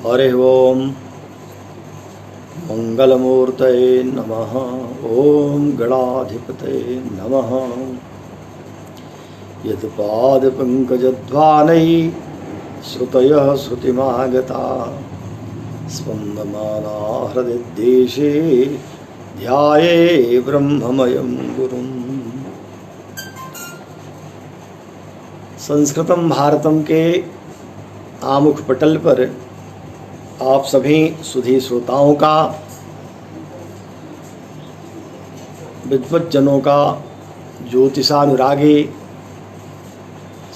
हरि ओम मंगलमूर्तये नमः। ओम गणाधिपतये नमः। यत्पादपङ्कजध्वानैः श्रुतयः श्रुतिमागता स्पन्दमाना हृदिदेशे ध्याये ब्रह्ममयं गुरुम्। संस्कृतम भारतम के आमुख पटल पर आप सभी सुधी श्रोताओं का, विद्वज्जनों का, ज्योतिषानुरागी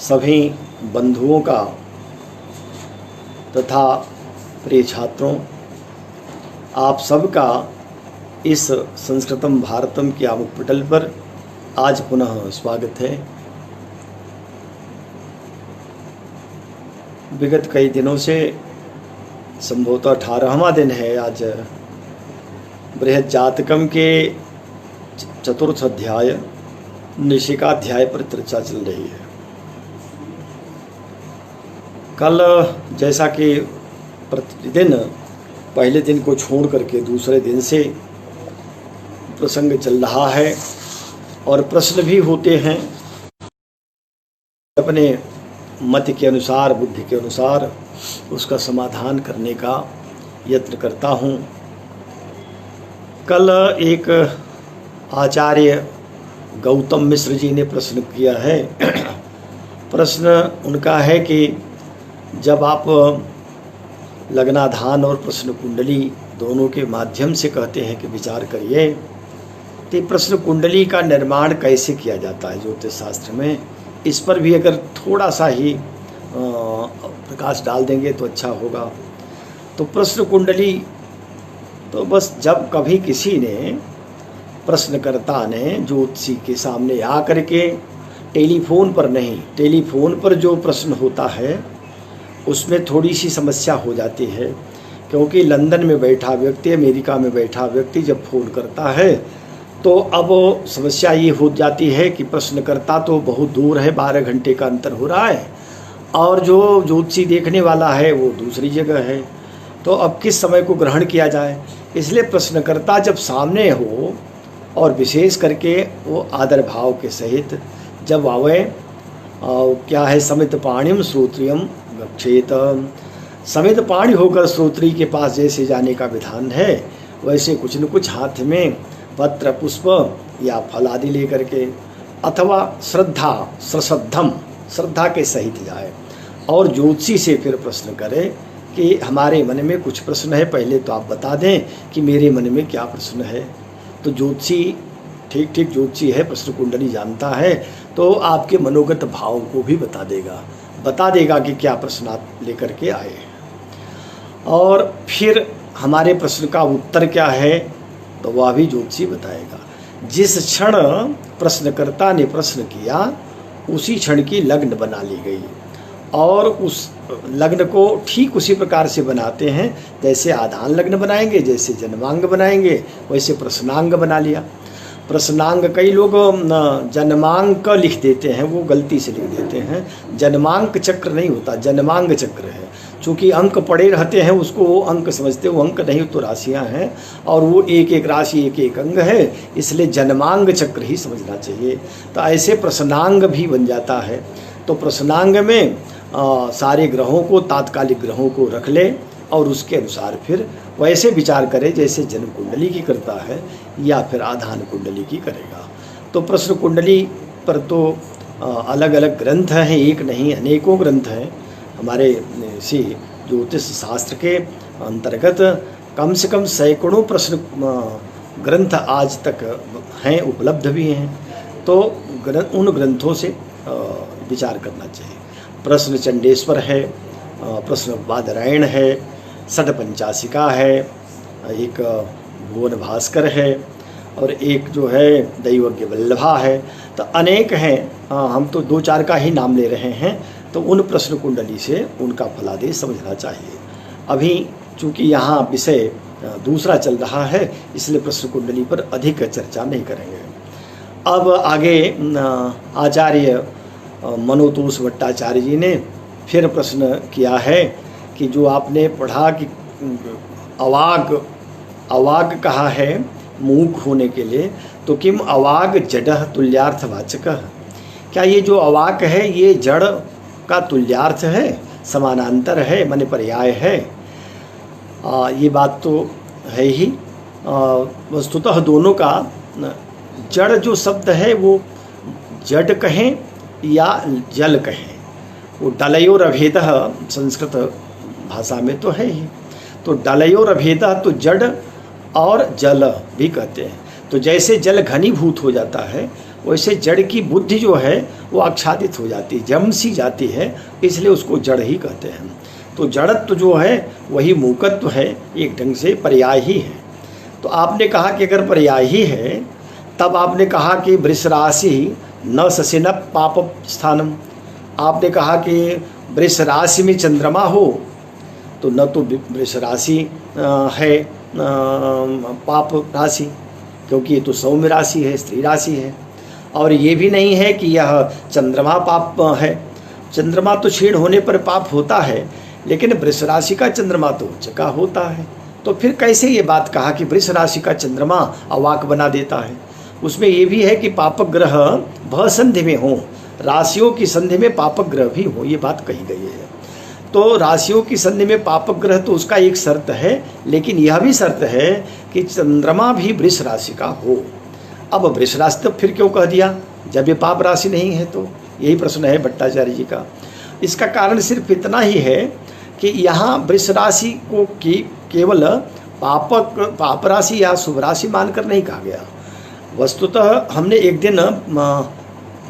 सभी बंधुओं का तथा प्रिय छात्रों, आप सबका इस संस्कृतम भारतम के आमुख पटल पर आज पुनः स्वागत है। विगत कई दिनों से संभवतः 18वां दिन है आज बृहद जातकम के चतुर्थ अध्याय निशिकाध्याय पर चर्चा चल रही है। कल जैसा कि प्रतिदिन पहले दिन को छोड़ करके दूसरे दिन से प्रसंग चल रहा है और प्रश्न भी होते हैं, अपने मत के अनुसार, बुद्धि के अनुसार उसका समाधान करने का यत्न करता हूँ। कल एक आचार्य गौतम मिश्र जी ने प्रश्न किया है। प्रश्न उनका है कि जब आप लग्नाधान और प्रश्न कुंडली दोनों के माध्यम से कहते हैं कि विचार करिए, तो प्रश्न कुंडली का निर्माण कैसे किया जाता है ज्योतिष शास्त्र में, इस पर भी अगर थोड़ा सा ही प्रकाश डाल देंगे तो अच्छा होगा। तो प्रश्न कुंडली तो बस जब कभी किसी ने, प्रश्नकर्ता ने ज्योतिषी के सामने आ करके, टेलीफोन पर नहीं, टेलीफोन पर जो प्रश्न होता है उसमें थोड़ी सी समस्या हो जाती है, क्योंकि लंदन में बैठा व्यक्ति, अमेरिका में बैठा व्यक्ति जब फ़ोन करता है तो अब समस्या ये हो जाती है कि प्रश्नकर्ता तो बहुत दूर है, 12 घंटे का अंतर हो रहा है, और जो ज्योतिषी देखने वाला है वो दूसरी जगह है। तो अब किस समय को ग्रहण किया जाए, इसलिए प्रश्नकर्ता जब सामने हो और विशेष करके वो आदर भाव के सहित जब आवे, क्या है, समित पाणिम श्रोत्रियम गच्छेत। समित पाणी होकर श्रोत्री के पास जैसे जाने का विधान है, वैसे कुछ न कुछ हाथ में पत्र पुष्प या फल आदि लेकर के, अथवा श्रद्धा के सहित जाए और ज्योतिषी से फिर प्रश्न करे कि हमारे मन में कुछ प्रश्न है, पहले तो आप बता दें कि मेरे मन में क्या प्रश्न है। तो ज्योतिषी ठीक ज्योतिषी है, प्रश्न कुंडली जानता है, तो आपके मनोगत भाव को भी बता देगा कि क्या प्रश्न आप लेकर के आए, और फिर हमारे प्रश्न का उत्तर क्या है तो वह भी ज्योतिषी बताएगा। जिस क्षण प्रश्नकर्ता ने प्रश्न किया उसी क्षण की लग्न बना ली गई, और उस लग्न को ठीक उसी प्रकार से बनाते हैं जैसे आधान लग्न बनाएंगे, जैसे जन्मांग बनाएंगे, वैसे प्रश्नांग बना लिया। प्रश्नांग कई लोग जन्मांक लिख देते हैं, वो गलती से लिख देते हैं। जन्मांक चक्र नहीं होता, जन्मांग चक्र है। चूँकि अंक पड़े रहते हैं उसको वो अंक समझते, वो अंक नहीं तो राशियां हैं, और वो एक एक राशि एक एक अंग है, इसलिए जन्मांग चक्र ही समझना चाहिए। तो ऐसे प्रश्नांग भी बन जाता है। तो प्रश्नांग में सारे ग्रहों को, तात्कालिक ग्रहों को रख ले और उसके अनुसार फिर वैसे विचार करे जैसे जन्म कुंडली की करता है या फिर आधान कुंडली की करेगा। तो प्रश्न कुंडली पर तो अलग अलग ग्रंथ हैं, एक नहीं अनेकों ग्रंथ हैं। हमारे इसी ज्योतिष शास्त्र के अंतर्गत कम से कम सैकड़ों प्रश्न ग्रंथ आज तक हैं, उपलब्ध भी हैं। तो उन ग्रंथों से विचार करना चाहिए। प्रश्न चंडेश्वर है, प्रश्न बादरायण है, षट पंचाशिका है, एक भुवन भास्कर है, और एक जो है दैवज्ञ वल्लभा है। तो अनेक हैं, हम तो 2-4 का ही नाम ले रहे हैं। तो उन प्रश्न कुंडली से उनका फलादेश समझना चाहिए। अभी चूँकि यहाँ विषय दूसरा चल रहा है, इसलिए प्रश्न कुंडली पर अधिक चर्चा नहीं करेंगे। अब आगे आचार्य मनोतोष भट्टाचार्य जी ने फिर प्रश्न किया है कि जो आपने पढ़ा कि अवाग, अवाग कहा है मूक होने के लिए, तो किम अवाग जडः तुल्यार्थवाचकः, क्या ये जो अवाक है ये जड़ का तुल्यार्थ है, समानांतर है, माने पर्याय है? ये बात तो है ही। वस्तुतः दोनों का जड़ जो शब्द है वो जड कहें या जल कहें, वो डलयोरभेदः संस्कृत भाषा में तो है ही। तो डलयोरभेदः तो जड़ और जल भी कहते हैं। तो जैसे जल घनीभूत हो जाता है वैसे जड़ की बुद्धि जो है वो आच्छादित हो जाती है, जम सी जाती है, इसलिए उसको जड़ ही कहते हैं। तो जड़त्व जो है वही मूकत्व है, एक ढंग से पर्याय ही है। तो आपने कहा कि अगर पर्याय ही है तब आपने कहा कि वृष राशि न ससिन पाप स्थानम, आपने कहा कि वृष राशि में चंद्रमा हो तो न तो वृष राशि है पाप राशि, क्योंकि ये तो सौम्य राशि है, स्त्री राशि है। और ये भी नहीं है कि यह चंद्रमा पाप है, चंद्रमा तो क्षीण होने पर पाप होता है, लेकिन वृष राशि का चंद्रमा तो उच्च का होता है। तो फिर कैसे ये बात कहा कि वृष राशि का चंद्रमा अवाक बना देता है? उसमें ये भी है कि पापक ग्रह भ संधि में हो, राशियों की संधि में पापक ग्रह भी हो, ये बात कही गई है। तो राशियों की संधि में पापक ग्रह तो उसका एक शर्त है, लेकिन यह भी शर्त है कि चंद्रमा भी वृष राशि का हो। अब वृष राशि तो फिर क्यों कह दिया जब ये पाप राशि नहीं है? तो यही प्रश्न है भट्टाचार्य जी का। इसका कारण सिर्फ इतना ही है कि यहाँ वृष राशि को केवल पाप राशि या शुभ राशि मानकर नहीं कहा गया। वस्तुतः हमने एक दिन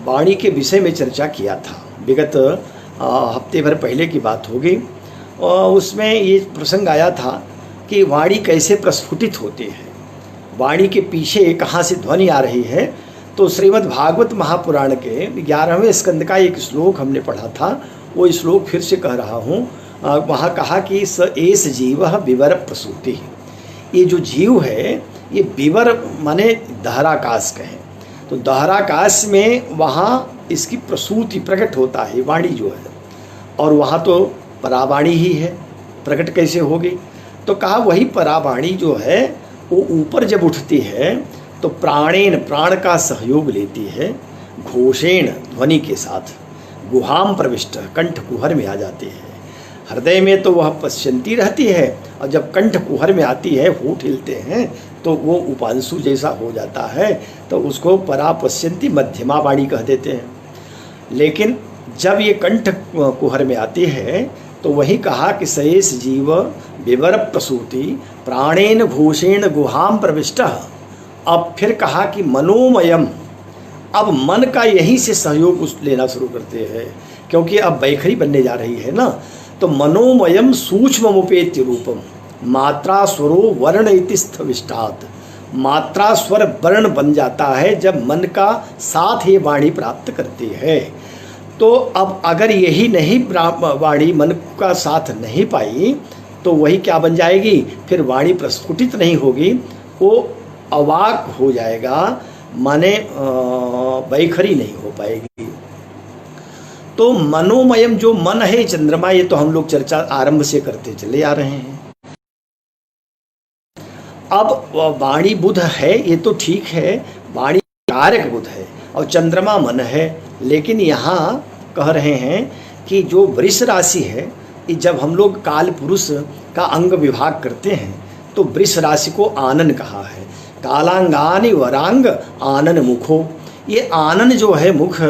वाणी के विषय में चर्चा किया था, विगत हफ्ते भर पहले की बात होगी, और उसमें ये प्रसंग आया था कि वाणी कैसे प्रस्फुटित होती है, वाणी के पीछे कहाँ से ध्वनि आ रही है। तो श्रीमद् भागवत महापुराण के 11वें स्कंद का एक श्लोक हमने पढ़ा था, वो श्लोक फिर से कह रहा हूँ। वहाँ कहा कि स एस जीव विवर प्रसूति, ये जो जीव है ये विवर माने दहराकाश कहें, तो दहराकाश में वहाँ इसकी प्रसूति प्रकट होता है, वाणी जो है, और वहाँ तो परावाणी ही है, प्रकट कैसे होगी? तो कहा वही परावाणी जो है वो ऊपर जब उठती है तो प्राणेन, प्राण का सहयोग लेती है, घोषेण ध्वनि के साथ, गुहाम प्रविष्ट, कंठ कुहर में आ जाती है। हृदय में तो वह पश्यंती रहती है, और जब कंठ कुहर में आती है, होठ हिलते हैं, तो वो उपांशु जैसा हो जाता है, तो उसको परापश्यंती मध्यमा वाणी कह देते हैं। लेकिन जब ये कंठ कुहर में आती है तो वही कहा कि सयेस जीव विवर प्रसूति प्राणेन घोषेण गुहाम प्रविष्ट। अब फिर कहा कि मनोमयम, अब मन का यहीं से सहयोग लेना शुरू करते हैं, क्योंकि अब बैखरी बनने जा रही है ना। तो मनोमयम सूक्ष्ममुपेत्य रूपम मात्रा स्वरो वर्ण इति स्थविष्टात्, मात्रा स्वर वर्ण बन जाता है जब मन का साथ ये वाणी प्राप्त करती है। तो अब अगर यही नहीं वाणी मन का साथ नहीं पाई तो वही क्या बन जाएगी? फिर वाणी प्रस्फुटित नहीं होगी, वो अवाक हो जाएगा, माने बैखरी नहीं हो पाएगी। तो मनोमयम जो मन है चंद्रमा, ये तो हम लोग चर्चा आरंभ से करते चले आ रहे हैं। अब वाणी बुध है, ये तो ठीक है, वाणी कारक बुध है और चंद्रमा मन है, लेकिन यहाँ कह रहे हैं कि जो वृष राशि है, जब हम लोग काल पुरुष का अंग विभाग करते हैं तो वृष राशि को आनन कहा है। कालांगानि वरांग आनन मुखो, ये आनन जो है मुख,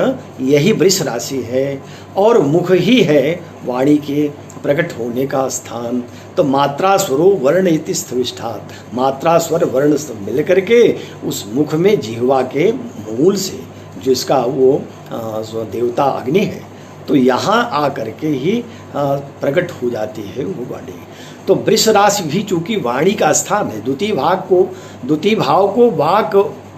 यही वृष राशि है, और मुख ही है वाणी के प्रकट होने का स्थान। तो मात्रा स्वरो वर्ण इति स्थविष्ठात्, मात्रा स्वर वर्ण सब मिल करके उस मुख में जिह्वा के मूल से जो इसका वो देवता अग्नि है, तो यहाँ आ करके ही प्रकट हो जाती है वो वाणी। तो वृष राशि भी चूँकि वाणी का स्थान है, द्वितीय भाव को वाक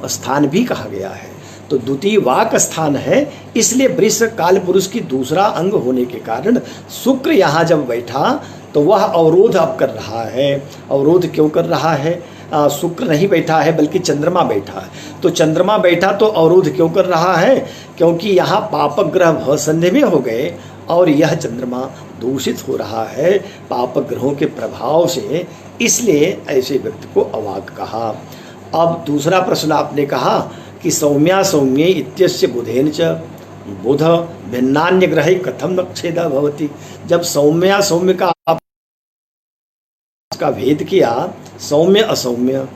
स्थान भी कहा गया है, तो द्वितीय वाक स्थान है, इसलिए वृष काल पुरुष की दूसरा अंग होने के कारण शुक्र यहाँ जब बैठा तो वह अवरोध अब कर रहा है। अवरोध क्यों कर रहा है? शुक्र नहीं बैठा है बल्कि चंद्रमा बैठा है। तो चंद्रमा बैठा तो अवरोध क्यों कर रहा है? क्योंकि यहाँ पापक ग्रह भ संधि में हो गए और यह चंद्रमा दूषित हो रहा है पाप ग्रहों के प्रभाव से, इसलिए ऐसे व्यक्ति को अवाक कहा। अब दूसरा प्रश्न आपने कहा कि सौम्या सौम्ये इत्यस्य बुधेन च बुध भिन्नान्य ग्रह कथम नक्षेदा भवति। जब सौम्या सौम्य का भेद किया, सौम्य असौम्य,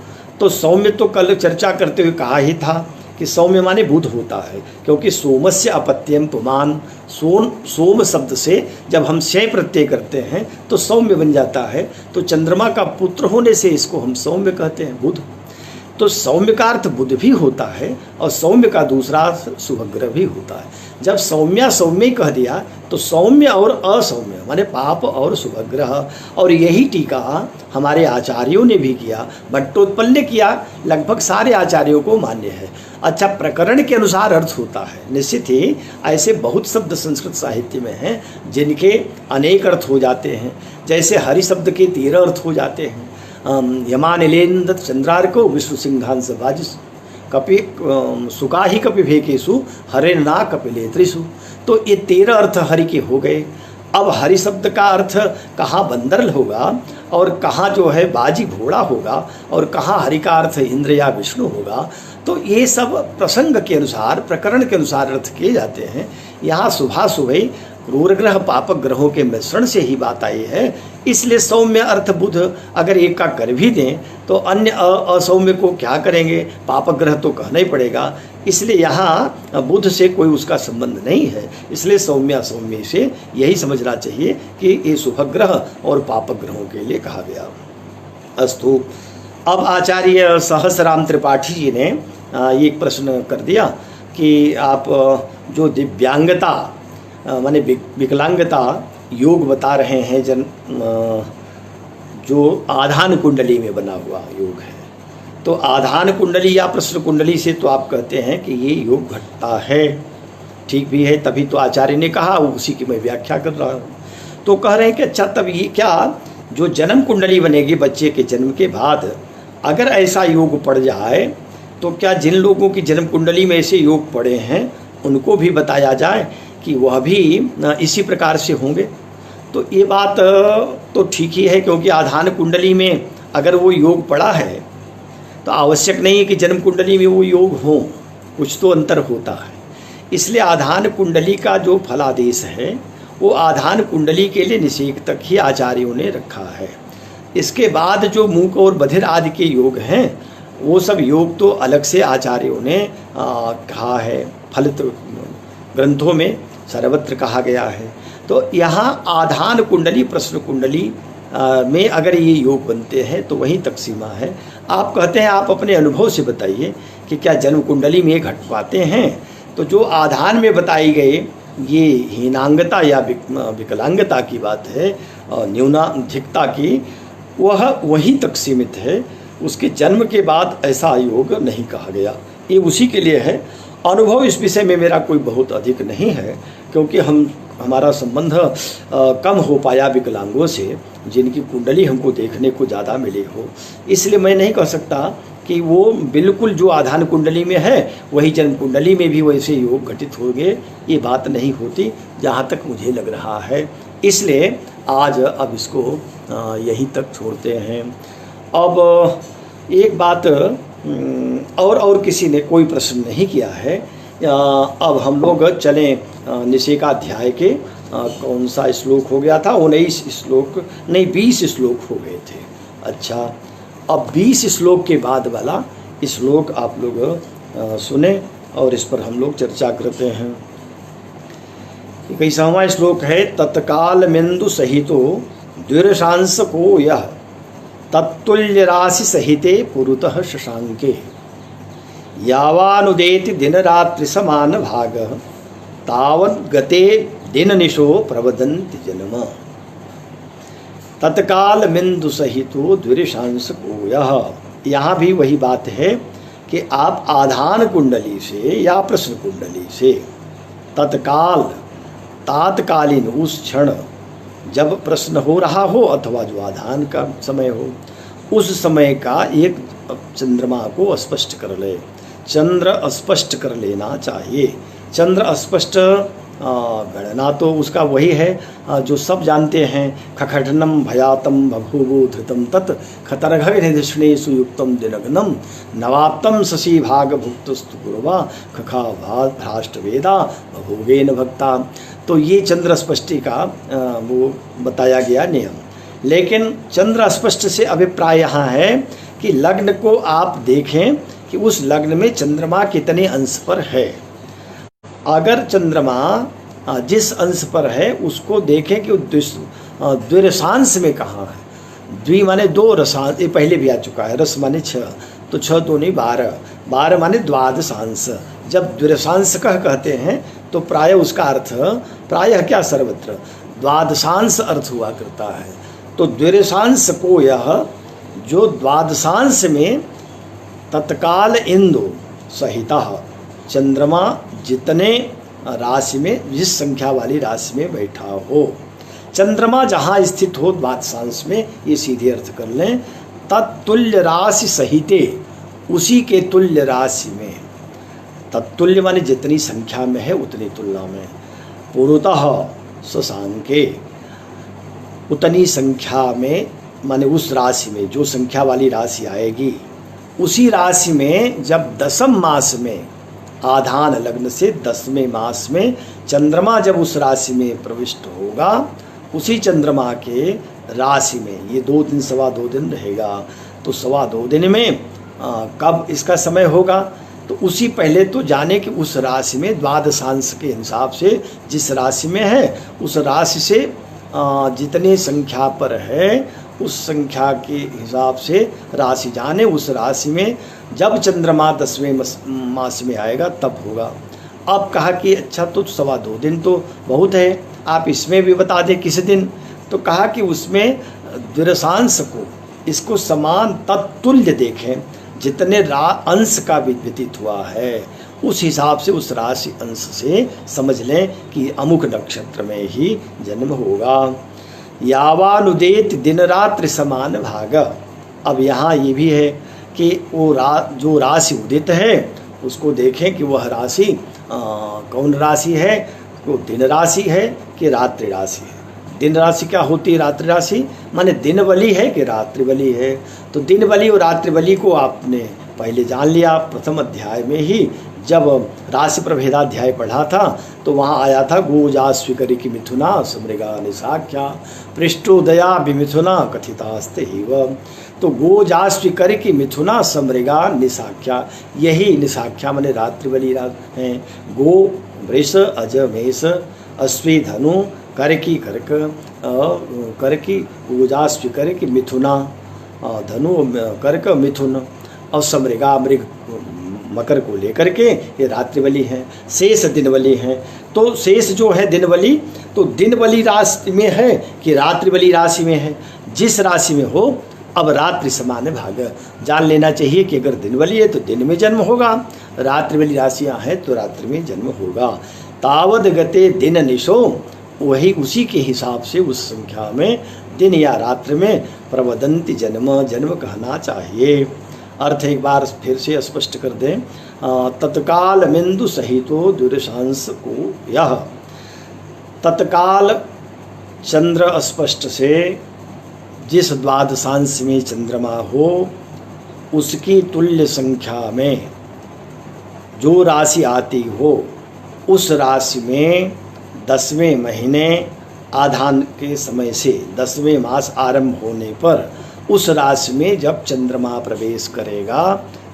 तो सौम्य तो कल चर्चा करते हुए कहा ही था कि सौम्य माने बुध होता है, क्योंकि सोमस्य अपत्यम पुमान, सोम शब्द से जब हम शय प्रत्यय करते हैं तो सौम्य बन जाता है। तो चंद्रमा का पुत्र होने से इसको हम सौम्य कहते हैं, बुध। तो सौम्य का अर्थ बुध भी होता है और सौम्य का दूसरा अर्थ शुभग्रह भी होता है। जब सौम्या सौम्य कह दिया तो सौम्य और असौम्य माने पाप और शुभग्रह, और यही टीका हमारे आचार्यों ने भी किया, भट्टोत्पल ने किया, लगभग सारे आचार्यों को मान्य है। अच्छा, प्रकरण के अनुसार अर्थ होता है। निश्चित ही ऐसे बहुत शब्द संस्कृत साहित्य में हैं जिनके अनेक अर्थ हो जाते हैं। जैसे हरि शब्द के 13 अर्थ हो जाते हैं। यमानिलेन्द्र चंद्रार्को विश्व सिंहांस बाजिस कपि सुकाही कपि भेकेशु हरे ना कपिलेत्रिषु। तो ये 13 अर्थ हरि के हो गए। अब हरि शब्द का अर्थ कहाँ बंदर होगा और कहाँ जो है बाजी घोड़ा होगा और कहाँ हरि का अर्थ इंद्र या विष्णु होगा। तो ये सब प्रसंग के अनुसार, प्रकरण के अनुसार अर्थ किए जाते हैं। यहाँ सुबह सुबह क्रूर ग्रह पाप ग्रहों के मिश्रण से ही बात आई है, इसलिए सौम्य अर्थ बुध अगर एक का कर भी दें तो अन्य असौम्य को क्या करेंगे, पाप ग्रह तो कहना ही पड़ेगा। इसलिए यहाँ बुध से कोई उसका संबंध नहीं है, इसलिए सौम्य असौम्य से यही समझना चाहिए कि ये शुभ ग्रह और पाप ग्रहों के लिए कहा गया। अस्तु, अब आचार्य सहस्राम त्रिपाठी जी ने ये एक प्रश्न कर दिया कि आप जो दिव्यांगता माने विकलांगता योग बता रहे हैं, जो आधान कुंडली में बना हुआ योग है, तो आधान कुंडली या प्रश्न कुंडली से तो आप कहते हैं कि ये योग घटता है, ठीक भी है, तभी तो आचार्य ने कहा, उसी की मैं व्याख्या कर रहा हूँ। तो कह रहे हैं कि अच्छा, तब ये क्या जो जन्म कुंडली बनेगी बच्चे के जन्म के बाद, अगर ऐसा योग पड़ जाए तो क्या जिन लोगों की जन्म कुंडली में ऐसे योग पड़े हैं उनको भी बताया जाए कि वह भी इसी प्रकार से होंगे। तो ये बात तो ठीक ही है, क्योंकि आधान कुंडली में अगर वो योग पड़ा है तो आवश्यक नहीं है कि जन्म कुंडली में वो योग हो, कुछ तो अंतर होता है। इसलिए आधान कुंडली का जो फलादेश है वो आधान कुंडली के लिए निषेक तक ही आचार्यों ने रखा है। इसके बाद जो मूक और बधिर आदि के योग हैं वो सब योग तो अलग से आचार्यों ने कहा है, फलित ग्रंथों में सर्वत्र कहा गया है। तो यहाँ आधान कुंडली प्रश्न कुंडली में अगर ये योग बनते हैं तो वहीं तक सीमा है। आप कहते हैं, आप अपने अनुभव से बताइए कि क्या जन्म कुंडली में घट पाते हैं। तो जो आधान में बताई गई ये हीनांगता या विकलांगता की बात है और न्यूनाधिकता की, वह वहीं तक सीमित है, उसके जन्म के बाद ऐसा योग नहीं कहा गया। ये उसी के लिए है। अनुभव इस विषय में मेरा कोई बहुत अधिक नहीं है, क्योंकि हमारा संबंध कम हो पाया विकलांगों से जिनकी कुंडली हमको देखने को ज़्यादा मिली हो। इसलिए मैं नहीं कह सकता कि वो बिल्कुल जो आधान कुंडली में है वही जन्म कुंडली में भी वैसे योग घटित होंगे, ये बात नहीं होती जहाँ तक मुझे लग रहा है। इसलिए आज अब इसको यहीं तक छोड़ते हैं। अब एक बात और किसी ने कोई प्रश्न नहीं किया है। अब हम लोग चलें निषेकाध्याय के कौन सा श्लोक हो गया था, 19 श्लोक नहीं 20 श्लोक हो गए थे। अच्छा, अब 20 श्लोक के बाद वाला श्लोक आप लोग सुने और इस पर हम लोग चर्चा करते हैं। 21वां श्लोक है, तत्काल मेन्दु सहितो द्विरशांस को यह तत्तुल्य राशि सहिते पुरुतः शशांके यावानुदेति दिन रात्रि समान भाग तावत् गते दिन निशो प्रवदन्ति जन्म। तत्काल बिंदु सहितो द्विरशांस को यह, यहाँ भी वही बात है कि आप आधान कुंडली से या प्रश्न कुंडली से तत्काल तात्कालीन उस क्षण जब प्रश्न हो रहा हो अथवा जो आधान का समय हो, उस समय का एक चंद्रमा को स्पष्ट कर ले, चंद्र स्पष्ट कर लेना चाहिए। चंद्र स्पष्ट गणना तो उसका वही है जो सब जानते हैं। खखटनम भयातम बभूवो धृतम तत् खतर्घनिधिष्णे सुयुक्तम दिनगनम नवाप्तम शशि भाग भुक्तस्तु गुरुवा खखा भ्राष्ट वेदा भोगेन भक्ता। तो ये चंद्र स्पष्टि का वो बताया गया नियम। लेकिन चंद्र स्पष्ट से अभिप्राय यहाँ है कि लग्न को आप देखें कि उस लग्न में चंद्रमा कितने अंश पर है। अगर चंद्रमा जिस अंश पर है उसको देखें कि द्विरसांश में कहाँ है। द्वि माने दो, रसांश ये पहले भी आ चुका है, रस माने 6, तो 6 तो नहीं 12, 12 माने द्वादशांश। जब द्विरसांश कहते हैं तो प्राय उसका अर्थ, प्रायः क्या सर्वत्र, द्वादशांश अर्थ हुआ करता है। तो द्विरसांश को यह जो द्वादशांश में तत्काल इंदु सहिता चंद्रमा जितने राशि में, जिस संख्या वाली राशि में बैठा हो, चंद्रमा जहाँ स्थित हो द्वादशांश में, ये सीधे अर्थ कर लें, तत्तुल्य राशि सहिते, उसी के तुल्य राशि में, तत्तुल्य माने जितनी संख्या में है उतनी तुलना में, पूर्वतः शशांके, उतनी संख्या में माने उस राशि में, जो संख्या वाली राशि आएगी उसी राशि में जब 10वें मास में, आधान लग्न से 10वें मास में चंद्रमा जब उस राशि में प्रविष्ट होगा, उसी चंद्रमा के राशि में ये 2 दिन 2.25 दिन रहेगा। तो 2.25 दिन में कब इसका समय होगा, तो उसी पहले तो जाने कि उस राशि में द्वादशांश के हिसाब से जिस राशि में है उस राशि से जितने संख्या पर है उस संख्या के हिसाब से राशि जाने, उस राशि में जब चंद्रमा 10वें मास में आएगा तब होगा। अब कहा कि अच्छा तो 2.25 दिन तो बहुत है, आप इसमें भी बता दें किस दिन। तो कहा कि उसमें द्विरसांश को इसको समान तत्तुल्य देखें, जितने अंश का व्यतीत हुआ है उस हिसाब से उस राशि अंश से समझ लें कि अमुक नक्षत्र में ही जन्म होगा। यावानुदेत दिन रात्रि समान भाग। अब यहाँ ये भी है कि वो जो राशि उदित है उसको देखें कि वह राशि कौन राशि है, वो दिन राशि है कि रात्रि राशि है। दिन राशि क्या होती है, रात्रि राशि माने दिन बली है कि रात्रि बली है। तो दिन बली और रात्रि बली को आपने पहले जान लिया, प्रथम अध्याय में ही जब राशि प्रभेदाध्याय पढ़ा था तो वहाँ आया था गोजा स्वीकरी की मिथुना समृगा निशाख्या पृष्ठोदया विमिथुना कथितास्ते हिव। तो गोजा स्वीकरी की मिथुना समृगा निशाख्या, यही निशाख्या माने रात्रि बली हैं। गो वृष अज मेष अश्वी धनु करकी कर्क, करकी गोजा स्वीकरी की मिथुना, धनु कर्क मिथुन, और समृगा मृग मकर को लेकर के ये रात्रिबली हैं। शेष दिनबली हैं। तो शेष जो है दिनबली, तो दिनबली राशि में है कि रात्रिबली राशि में है। जिस राशि में हो अब रात्रि समान भाग जान लेना चाहिए कि अगर दिनबली है तो दिन में जन्म होगा, रात्रिबली राशियाँ हैं तो रात्रि में जन्म होगा। तावद गते दिन निशो, वही उसी के हिसाब से उस संख्या में दिन या रात्रि में प्रवदंती जन्म, जन्म कहना चाहिए। अर्थ एक बार फिर से स्पष्ट कर दें। तत्काल बिंदु सहितो दुर्शांश को, यह तत्काल चंद्र स्पष्ट से जिस द्वादशांश में चंद्रमा हो उसकी तुल्य संख्या में जो राशि आती हो उस राशि में 10वें महीने आधान के समय से 10वें मास आरंभ होने पर उस राशि में जब चंद्रमा प्रवेश करेगा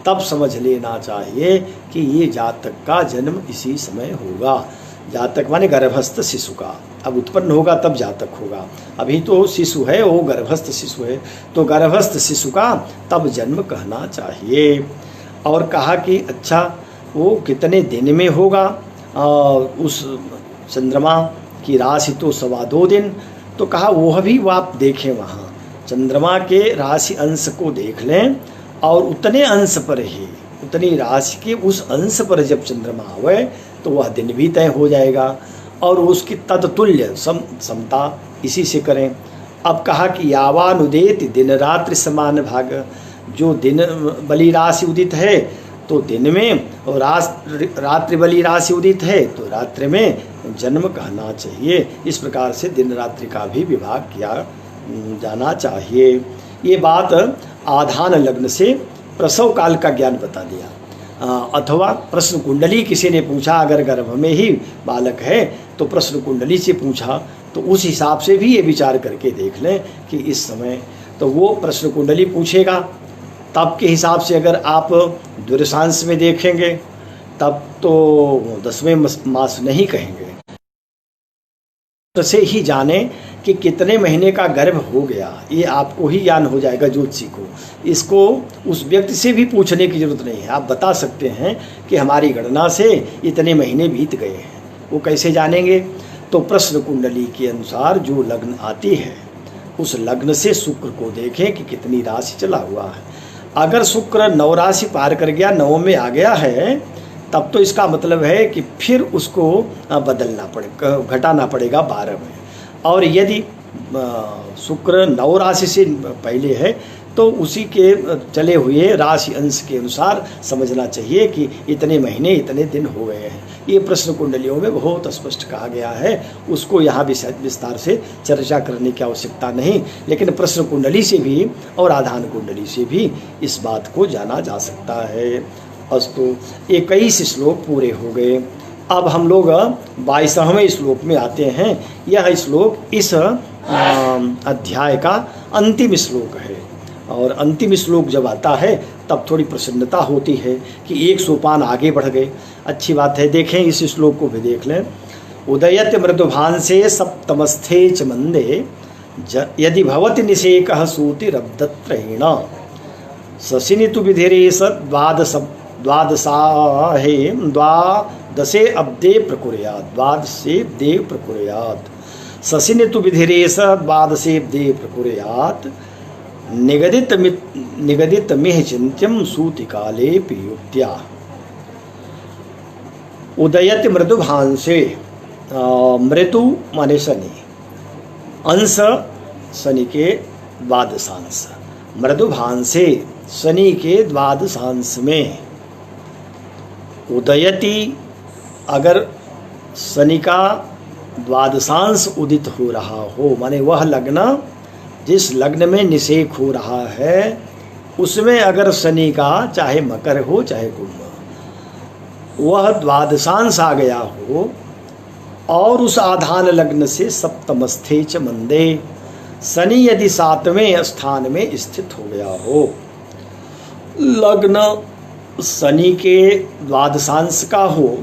तब समझ लेना चाहिए कि ये जातक का जन्म इसी समय होगा। जातक माने गर्भस्थ शिशु का, अब उत्पन्न होगा तब जातक होगा। अभी तो शिशु है, वो गर्भस्थ शिशु है, तो गर्भस्थ शिशु का तब जन्म कहना चाहिए। और कहा कि अच्छा वो कितने दिन में होगा, उस चंद्रमा की राशि तो 2.25 दिन। तो कहा वह भी आप देखें, वहाँ चंद्रमा के राशि अंश को देख लें और उतने अंश पर ही, उतनी राशि के उस अंश पर जब चंद्रमा आवे तो वह दिन भी तय हो जाएगा और उसकी तत्तुल्य समता इसी से करें। अब कहा कि यावानुदेत दिन रात्रि समान भाग, जो दिन बली राशि उदित है तो दिन में, और रात्रि बली राशि उदित है तो रात्रि में जन्म कहना चाहिए। इस प्रकार से दिन रात्रि का भी विभाग किया जाना चाहिए। ये बात आधान लग्न से प्रसव काल का ज्ञान बता दिया। अथवा प्रश्न कुंडली किसी ने पूछा, अगर गर्भ में ही बालक है तो प्रश्न कुंडली से पूछा, तो उस हिसाब से भी ये विचार करके देख लें कि इस समय तो वो प्रश्न कुंडली पूछेगा, तब के हिसाब से अगर आप दूरसांस में देखेंगे तब तो 10वें मास नहीं कहेंगे, से ही जाने कि कितने महीने का गर्भ हो गया, ये आपको ही ज्ञान हो जाएगा ज्योतिषी को। इसको उस व्यक्ति से भी पूछने की जरूरत नहीं है, आप बता सकते हैं कि हमारी गणना से इतने महीने बीत गए हैं। वो कैसे जानेंगे? तो प्रश्न कुंडली के अनुसार जो लग्न आती है उस लग्न से शुक्र को देखें कि कितनी राशि चला हुआ है। अगर शुक्र 9 राशि पार कर गया, 9 में आ गया है, तब तो इसका मतलब है कि फिर उसको बदलना पड़ेगा, घटाना पड़ेगा 12 में। और यदि शुक्र 9 राशि से पहले है तो उसी के चले हुए राशि अंश के अनुसार समझना चाहिए कि इतने महीने इतने दिन हो गए हैं। ये प्रश्न कुंडलियों में बहुत स्पष्ट कहा गया है, उसको यहाँ विस्तार से चर्चा करने की आवश्यकता नहीं, लेकिन प्रश्न कुंडली से भी और आधान कुंडली से भी इस बात को जाना जा सकता है। अस्तु 21 श्लोक पूरे हो गए। अब हम लोग 22वें श्लोक में आते हैं। यह श्लोक इस अध्याय का अंतिम श्लोक है, और अंतिम श्लोक जब आता है तब थोड़ी प्रसन्नता होती है कि एक सोपान आगे बढ़ गए। अच्छी बात है, देखें इस श्लोक को भी देख लें। उदयत मृदुभांसे सप्तमस्थे च मंदे यदि भवति निषेकः सूतिरब्दत्रेण शशिनितु विधिरेश द्वादशे अब्दे प्रकुर्यात् शशिनितु विधिरेश द्वादशेब्दे प्रकुर्यात् निगदित मिह चिंत्यम सूतिकालेपि युक्त्या। उदयति मृदुभांसे, मृदु माने शनि, अंश शनि के द्वादशांश, मृदुभांसे शनि के द्वादशांश में। उदयति अगर शनि का द्वादशांश उदित हो रहा हो, माने वह लग्न जिस लग्न में निषेक हो रहा है उसमें अगर शनि का चाहे मकर हो चाहे कुंभ, वह द्वादशांश आ गया हो और उस आधान लग्न से सप्तमस्थे च मंदे, शनि यदि 7वें स्थान में स्थित हो गया हो, लग्न शनि के द्वादशांश का हो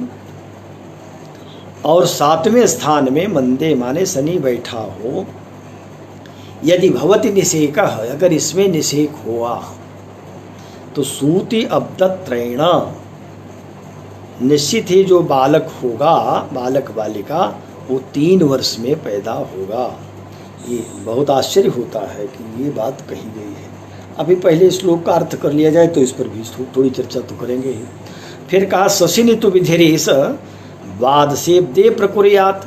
और 7वें स्थान में मंदे माने शनि बैठा हो, यदि भवति निषेक, अगर इसमें निषेक हुआ तो सूति अब्दत्रेण, निश्चित ही जो बालक होगा, बालक बालिका, वो 3 वर्ष में पैदा होगा। ये बहुत आश्चर्य होता है कि ये बात कही गई है। अभी पहले श्लोक का अर्थ कर लिया जाए तो इस पर भी थोड़ी चर्चा तो करेंगे ही। फिर कहा शशिनितु विधिरेश द्वादशेब्दे प्रकुर्यात्,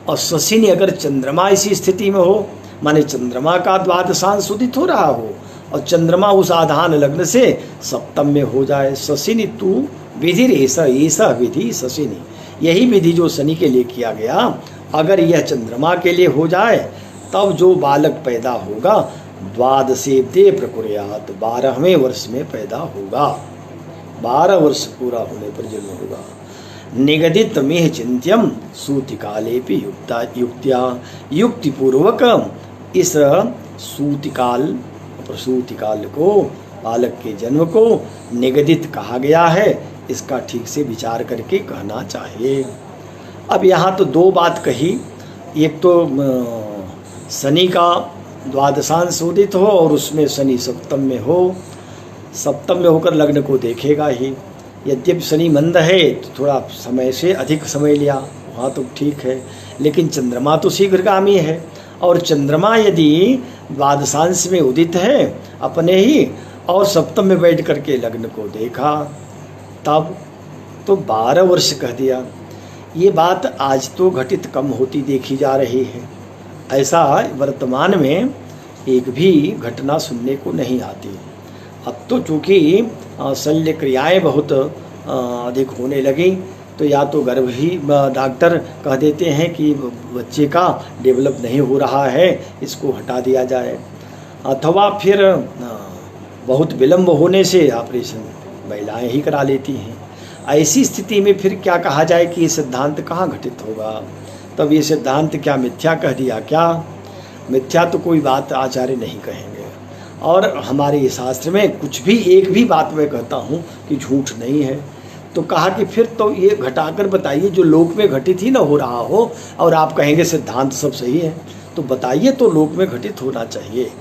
और शशिनी अगर चंद्रमा इसी स्थिति में हो, माने चंद्रमा का द्वादशांश उदित हो रहा हो और चंद्रमा उस आधान लग्न से सप्तम में हो जाए। शशिनितु विधिरेश, ऐसा विधि शशिनी, यही विधि जो शनि के लिए किया गया, अगर यह चंद्रमा के लिए हो जाए तब जो बालक पैदा होगा द्वादशेब्दे प्रकुर्यात्, 12वें वर्ष में पैदा होगा, 12 वर्ष पूरा होने पर जन्म होगा। निगदित मिह चिंत्यम सूतिकालेपि युक्त्या, युक्तिपूर्वक इस सूतिकाल, प्रसूतिकाल को, बालक के जन्म को निगदित कहा गया है, इसका ठीक से विचार करके कहना चाहिए। अब यहाँ तो 2 बात कही, एक तो शनि का द्वादशांश उदित हो और उसमें शनि सप्तम में हो, सप्तम में होकर लग्न को देखेगा ही। यद्यपि शनि मंद है तो थोड़ा समय से अधिक समय लिया, वहाँ तो ठीक है, लेकिन चंद्रमा तो शीघ्रगामी है, और चंद्रमा यदि द्वादशांश में उदित है अपने ही और सप्तम में बैठ करके लग्न को देखा, तब तो 12 वर्ष कह दिया। ये बात आज तो घटित कम होती देखी जा रही है, ऐसा वर्तमान में एक भी घटना सुनने को नहीं आती। अब तो चूँकि शल्य क्रियाएँ बहुत अधिक होने लगी, तो या तो गर्भ ही डॉक्टर कह देते हैं कि बच्चे का डेवलप नहीं हो रहा है, इसको हटा दिया जाए, अथवा फिर बहुत विलम्ब होने से ऑपरेशन महिलाएं ही करा लेती हैं। ऐसी स्थिति में फिर क्या कहा जाए कि ये सिद्धांत कहाँ घटित होगा? तब ये सिद्धांत क्या मिथ्या कह दिया क्या? मिथ्या तो कोई बात आचार्य नहीं कहेंगे। और हमारे शास्त्र में कुछ भी एक भी बात मैं कहता हूँ कि झूठ नहीं है। तो कहा कि फिर तो ये घटाकर बताइए, जो लोक में घटित ही ना हो रहा हो और आप कहेंगे सिद्धांत सब सही है, तो बताइए तो लोक में घटित होना चाहिए।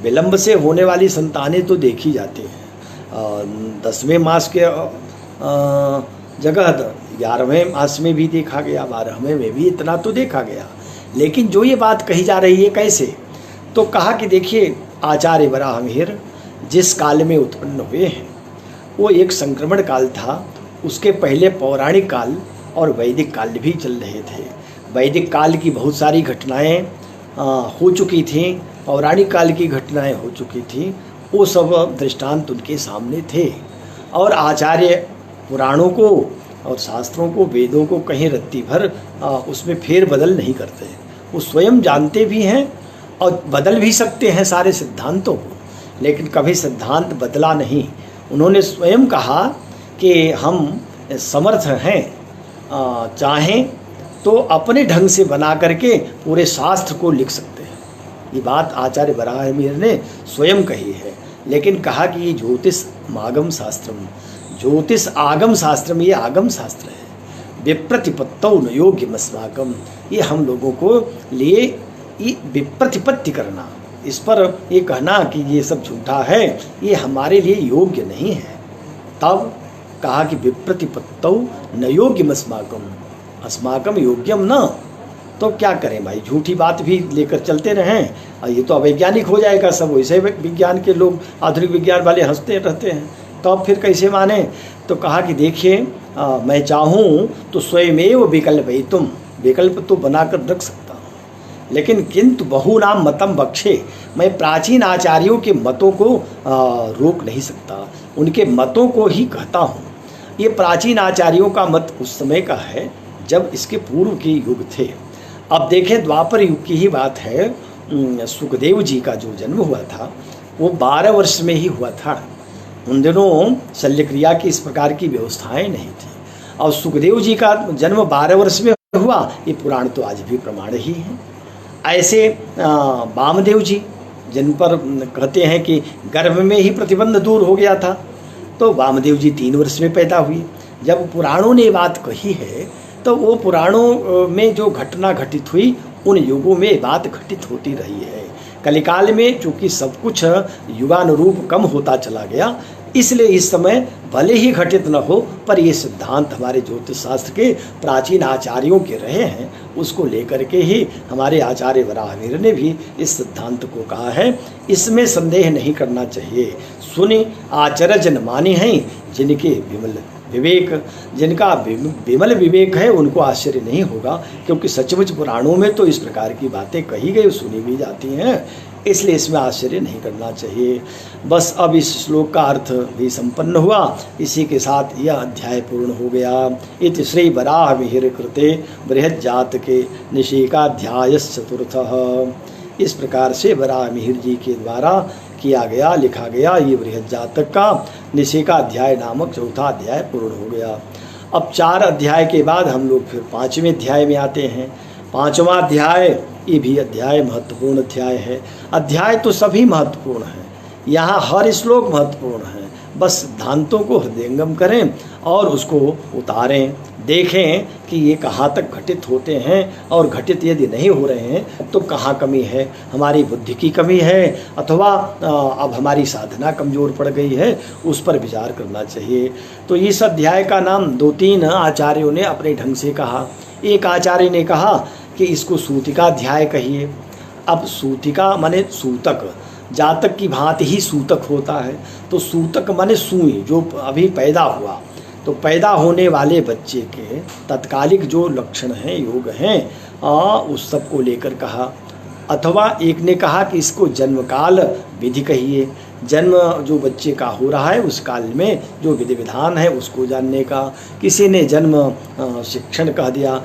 विलंब से होने वाली संतानें तो देखी जाती हैं। 10वें मास के जगह 11वें मास में भी देखा गया, 12वें में भी इतना तो देखा गया। लेकिन जो ये बात कही जा रही है कैसे? तो कहा कि देखिए आचार्य वराहमिहिर जिस काल में उत्पन्न हुए हैं वो एक संक्रमण काल था। उसके पहले पौराणिक काल और वैदिक काल भी चल रहे थे। वैदिक काल की बहुत सारी घटनाएं हो चुकी थीं, पौराणिक काल की घटनाएं हो चुकी थीं, वो सब दृष्टांत उनके सामने थे। और आचार्य पुराणों को और शास्त्रों को, वेदों को कहीं रत्ती भर उसमें फेर बदल नहीं करते। वो स्वयं जानते भी हैं और बदल भी सकते हैं सारे सिद्धांतों को, लेकिन कभी सिद्धांत बदला नहीं। उन्होंने स्वयं कहा कि हम समर्थ हैं, चाहें तो अपने ढंग से बना करके पूरे शास्त्र को लिख सकते हैं। ये बात आचार्य वराहमिहिर ने स्वयं कही है। लेकिन कहा कि ये ज्योतिष आगम शास्त्रम, ज्योतिष आगम शास्त्रम, ये आगम शास्त्र है। विप्रतिपत्तौ न योग्यमस्माकम, ये हम लोगों को लिए ये विप्रतिपत्ति करना, इस पर ये कहना कि ये सब झूठा है, ये हमारे लिए योग्य नहीं है। तब कहा कि विप्रतिपत्तौ न योग्यम अस्माकम, अस्माकम योग्यम न। तो क्या करें भाई, झूठी बात भी लेकर चलते रहें और ये तो अवैज्ञानिक हो जाएगा सब। वैसे विज्ञान के लोग, आधुनिक विज्ञान वाले हंसते रहते हैं, तो अब फिर कैसे माने? तो कहा कि देखिए मैं चाहूँ तो स्वयमेव विकल्पयितुम, विकल्प तो बनाकर रख सकता हूँ, लेकिन किंतु बहुनाम मतम बख्शे, मैं प्राचीन आचार्यों के मतों को रोक नहीं सकता, उनके मतों को ही कहता हूँ। ये प्राचीन आचार्यों का मत उस समय का है जब इसके पूर्व के युग थे। अब देखें द्वापर युग की ही बात है। सुखदेव जी का जो जन्म हुआ था वो 12 वर्ष में ही हुआ था। उन दिनों शल्यक्रिया की इस प्रकार की व्यवस्थाएं नहीं थी, और सुखदेव जी का जन्म 12 वर्ष में हुआ, ये पुराण तो आज भी प्रमाण ही है। ऐसे वामदेव जी, जिन पर कहते हैं कि गर्भ में ही प्रतिबंध दूर हो गया था, तो वामदेव जी 3 वर्ष में पैदा हुए। जब पुराणों ने बात कही है तो वो पुराणों में जो घटना घटित हुई उन युगों में बात घटित होती रही है। कलिकाल में चूँकि सब कुछ युगानुरूप कम होता चला गया, इसलिए इस समय भले ही घटित न हो, पर ये सिद्धांत हमारे ज्योतिष शास्त्र के प्राचीन आचार्यों के रहे हैं, उसको लेकर के ही हमारे आचार्य वराहमिहिर ने भी इस सिद्धांत को कहा है। इसमें संदेह नहीं करना चाहिए। सुनि आचरजन माने हैं जिनके विमल विवेक, जिनका विमल विवेक है उनको आश्चर्य नहीं होगा, क्योंकि सचमुच पुराणों में तो इस प्रकार की बातें कही गई, सुनी भी जाती हैं, इसलिए इसमें आश्चर्य नहीं करना चाहिए। बस अब इस श्लोक का अर्थ भी संपन्न हुआ। इसी के साथ यह अध्याय पूर्ण हो गया। इति श्री वराहमिहिर कृते बृहत जात के निषेकाध्याय चतुर्थः। इस प्रकार से वराहमिहिर जी के द्वारा किया गया, लिखा गया ये बृहत जातक का निषेकाध्याय नामक चौथा अध्याय पूर्ण हो गया। अब 4 अध्याय के बाद हम लोग फिर 5वें अध्याय में आते हैं। 5वां अध्याय, ये भी अध्याय महत्वपूर्ण अध्याय है। अध्याय तो सभी महत्वपूर्ण हैं, यहाँ हर श्लोक महत्वपूर्ण है। बस सिद्धांतों को हृदयंगम करें और उसको उतारें, देखें कि ये कहाँ तक घटित होते हैं, और घटित यदि नहीं हो रहे हैं तो कहाँ कमी है, हमारी बुद्धि की कमी है अथवा अब हमारी साधना कमज़ोर पड़ गई है, उस पर विचार करना चाहिए। तो इस अध्याय का नाम 2-3 आचार्यों ने अपने ढंग से कहा। एक आचार्य ने कहा कि इसको सूतिका अध्याय कहिए। अब सूतिका माने सूतक, जातक की भांति ही सूतक होता है, तो सूतक माने सुई, जो अभी पैदा हुआ, तो पैदा होने वाले बच्चे के तत्कालिक जो लक्षण हैं, योग हैं, उस सब को लेकर कहा। अथवा एक ने कहा कि इसको जन्मकाल विधि कहिए। जन्म जो बच्चे का हो रहा है उस काल में जो विधि विधान है उसको जानने का। किसी ने जन्म शिक्षण कह दिया।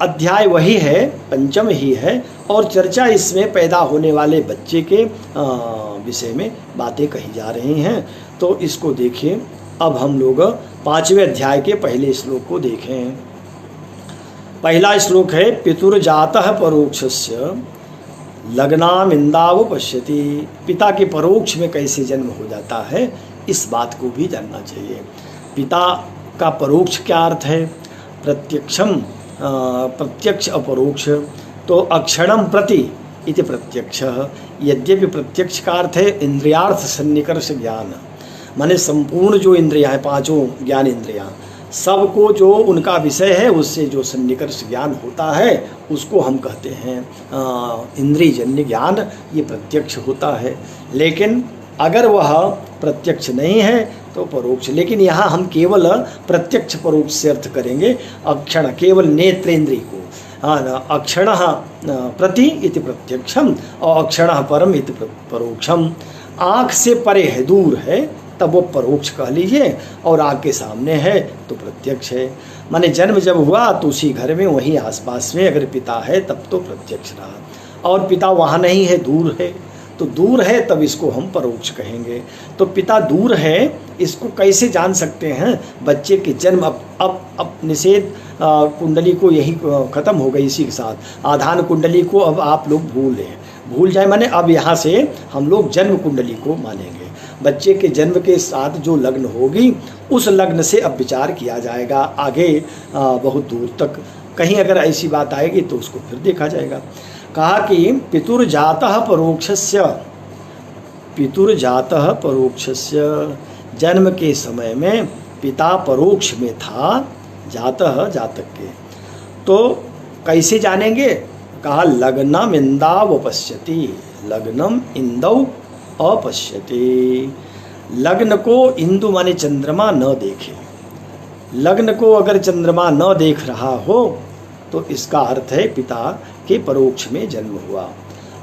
अध्याय वही है, पंचम ही है, और चर्चा इसमें पैदा होने वाले बच्चे के विषय में बातें कही जा रही हैं। तो इसको देखिए। अब हम लोग 5वें अध्याय के पहले श्लोक को देखें। पहला श्लोक है, पितुर्जातः परोक्षस्य लग्नाम इंदाव पश्यति। पिता के परोक्ष में कैसे जन्म हो जाता है, इस बात को भी जानना चाहिए। पिता का परोक्ष क्या अर्थ है? प्रत्यक्षम, प्रत्यक्ष अपरोक्ष। तो अक्षणम प्रति इति प्रत्यक्ष। यद्यपि प्रत्यक्ष का अर्थ है इंद्रियार्थ सन्निकर्ष ज्ञान, माने संपूर्ण जो इंद्रियां हैं, पांचों ज्ञान इंद्रियां, सबको जो उनका विषय है उससे जो सन्निकर्ष ज्ञान होता है उसको हम कहते हैं इंद्रियजन्य ज्ञान। ये प्रत्यक्ष होता है। लेकिन अगर वह प्रत्यक्ष नहीं है तो परोक्ष। लेकिन यहाँ हम केवल प्रत्यक्ष परोक्ष से अर्थ करेंगे। अक्षण केवल नेत्रेंद्रिय को, अक्षण प्रति इति प्रत्यक्षम और अक्षण परम इति परोक्षम। आँख से परे है, दूर है, तब वो परोक्ष कह लीजिए, और आँख के सामने है तो प्रत्यक्ष है। माने जन्म जब हुआ तो उसी घर में, वहीं आसपास में अगर पिता है तब तो प्रत्यक्ष रहा, और पिता वहाँ नहीं है, दूर है, तो दूर है तब इसको हम परोक्ष कहेंगे। तो पिता दूर है, इसको कैसे जान सकते हैं? बच्चे के जन्म अब निषेध कुंडली को यही खत्म हो गई। इसी के साथ आधान कुंडली को अब आप लोग भूल जाए, माने अब यहाँ से हम लोग जन्म कुंडली को मानेंगे। बच्चे के जन्म के साथ जो लग्न होगी उस लग्न से अब विचार किया जाएगा। आगे बहुत दूर तक कहीं अगर ऐसी बात आएगी तो उसको फिर देखा जाएगा। कहा कि पितुर्जातः परोक्षस्य, पितुर्जातः परोक्षस्य, जन्म के समय में पिता परोक्ष में था, जातः जातक के। तो कैसे जानेंगे? कहा लग्नम इंदाव पश्यति, लग्नम इंदौ अपश्यति। लग्न को, इंदु माने चंद्रमा, न देखे। लग्न को अगर चंद्रमा न देख रहा हो तो इसका अर्थ है पिता के परोक्ष में जन्म हुआ।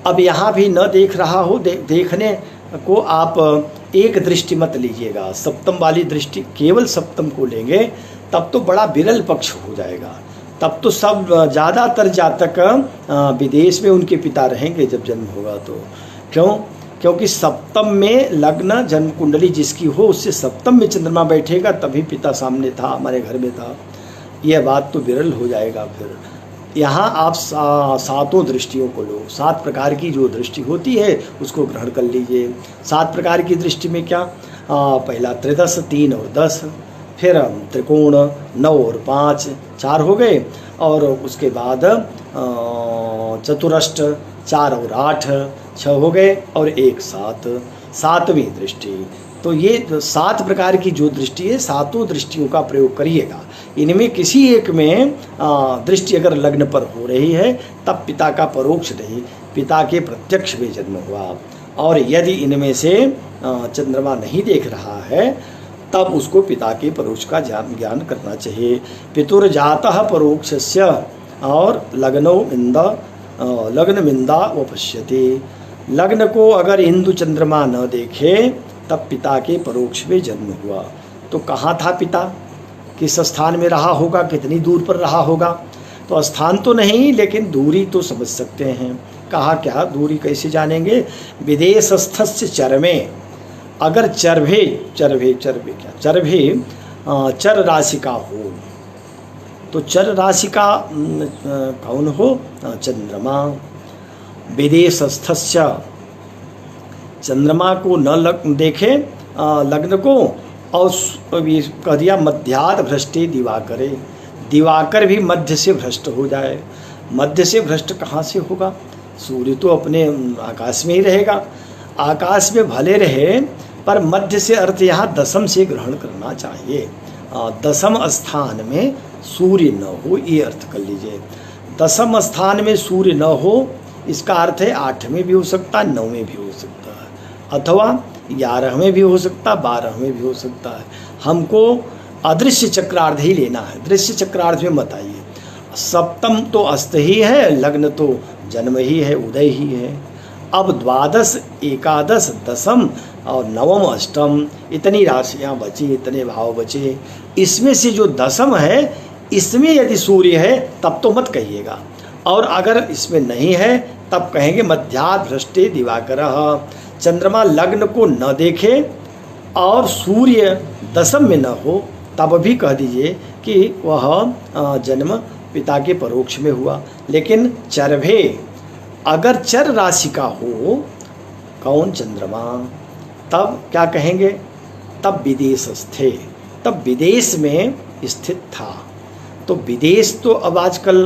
अब यहाँ भी न देख रहा हो, देखने को आप एक दृष्टि मत लीजिएगा, सप्तम वाली दृष्टि, केवल सप्तम को लेंगे तब तो बड़ा विरल पक्ष हो जाएगा। तब तो सब ज़्यादातर जातक विदेश में उनके पिता रहेंगे जब जन्म होगा तो। क्यों? क्योंकि सप्तम में लग्न जन्म कुंडली जिसकी हो उससे सप्तम में चंद्रमा बैठेगा, तभी पिता सामने था, हमारे घर में था। यह बात तो विरल हो जाएगा। फिर यहाँ आप सातों दृष्टियों को लो। 7 प्रकार की जो दृष्टि होती है उसको ग्रहण कर लीजिए। 7 प्रकार की दृष्टि में क्या? पहला त्रिदश, 3 और 10, फिर त्रिकोण 9 और 5, 4 हो गए, और उसके बाद चतुरष्ट 4 और 8, 6 हो गए, और 1 7, 7वीं दृष्टि। तो ये 7 प्रकार की जो दृष्टि है, सातों दृष्टियों का प्रयोग करिएगा। इनमें किसी एक में दृष्टि अगर लग्न पर हो रही है तब पिता का परोक्ष नहीं, पिता के प्रत्यक्ष में जन्म हुआ। और यदि इनमें से चंद्रमा नहीं देख रहा है तब उसको पिता के परोक्ष का ज्ञान करना चाहिए। पितुर्जातः परोक्षस्य और लग्नो इंदा, लग्न मिंदा वपश्यति। लग्न को अगर इंदु चंद्रमा न देखे तब पिता के परोक्ष में जन्म हुआ। तो कहाँ था पिता? किस स्थान में रहा होगा? कितनी दूर पर रहा होगा? तो स्थान तो नहीं, लेकिन दूरी तो समझ सकते हैं। कहा क्या? दूरी कैसे जानेंगे? विदेशस्थस्य चरमे, अगर चरभे चर राशि का हो तो चर राशि का कौन हो? चंद्रमा। विदेशस्थस्य, चंद्रमा को न देखे लग्न को, और कह दिया मध्यात् भ्रष्टे दिवाकरे, दिवाकर भी मध्य से भ्रष्ट हो जाए। मध्य से भ्रष्ट कहाँ से होगा? सूर्य तो अपने आकाश में ही रहेगा, आकाश में भले रहे पर मध्य से अर्थ यहाँ दशम से ग्रहण करना चाहिए। दशम स्थान में सूर्य न हो, ये अर्थ कर लीजिए। दशम स्थान में सूर्य न हो, इसका अर्थ है 8वें भी हो सकता है, 9वें भी हो सकता है, अथवा 11वें भी हो सकता है, 12वें भी हो सकता है। हमको अदृश्य चक्रार्ध ही लेना है, दृश्य चक्रार्ध में मत आइए। सप्तम तो अस्त ही है, लग्न तो जन्म ही है, उदय ही है। अब द्वादश, एकादश, दशम, और नवम अष्टम, इतनी राशियाँ बची, इतने भाव बचे। इसमें से जो दशम है इसमें यदि सूर्य है तब तो मत कहिएगा, और अगर इसमें नहीं है तब कहेंगे मध्यात् भ्रष्टे दिवाकरः। चंद्रमा लग्न को न देखे और सूर्य दशम में न हो तब भी कह दीजिए कि वह जन्म पिता के परोक्ष में हुआ। लेकिन चरभे अगर चर राशि का हो, कौन? चंद्रमा, तब क्या कहेंगे? तब विदेश स्थे, तब विदेश में स्थित था। तो विदेश तो अब आजकल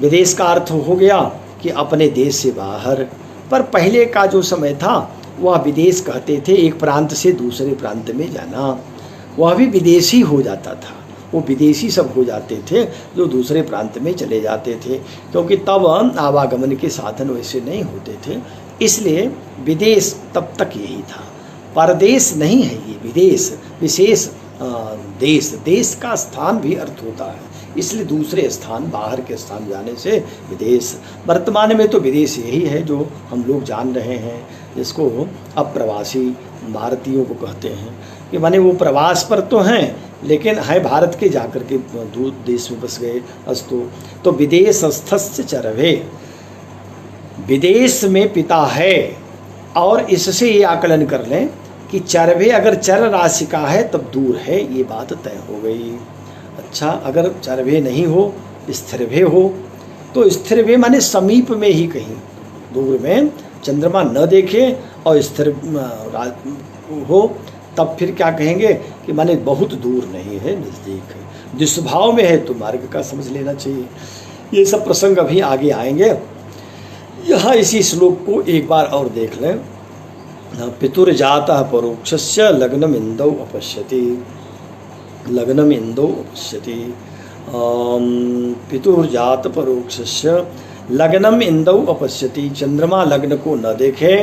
विदेश का अर्थ हो गया कि अपने देश से बाहर, पर पहले का जो समय था वह विदेश कहते थे एक प्रांत से दूसरे प्रांत में जाना, वह भी विदेशी हो जाता था। वो विदेशी सब हो जाते थे जो दूसरे प्रांत में चले जाते थे, क्योंकि तब आवागमन के साधन वैसे नहीं होते थे, इसलिए विदेश तब तक यही था। परदेश नहीं है ये, विदेश विशेष देश, देश का स्थान भी अर्थ होता है, इसलिए दूसरे स्थान, बाहर के स्थान जाने से विदेश। वर्तमान में तो विदेश यही है जो हम लोग जान रहे हैं, जिसको अप्रवासी भारतीयों को कहते हैं, कि माने वो प्रवास पर तो हैं लेकिन है भारत के जाकर के दूर देश में बस गए अस्तु। तो विदेशस्थस्य चरभे, विदेश में पिता है, और इससे ये आकलन कर लें कि चरभे अगर चर राशि का है तब दूर है, ये बात तय हो गई। अच्छा, अगर चरभे नहीं हो, स्थिरभे हो, तो स्थिरभे माने समीप में ही कहीं दूर में चंद्रमा न देखे और स्थिर हो, तब फिर क्या कहेंगे कि माने बहुत दूर नहीं है, नज़दीक है। जिस भाव में है तो मार्ग का समझ लेना चाहिए। ये सब प्रसंग अभी आगे आएंगे। यहाँ इसी श्लोक को एक बार और देख लें। पितुर्जातः परोक्षस्य लग्नम इंदौ अपश्यति, लग्नम इंदौ अपश्यति। पितुर्जात परोक्षस्य लग्नम इंदौ अपश्यति, चंद्रमा लग्न को न देखे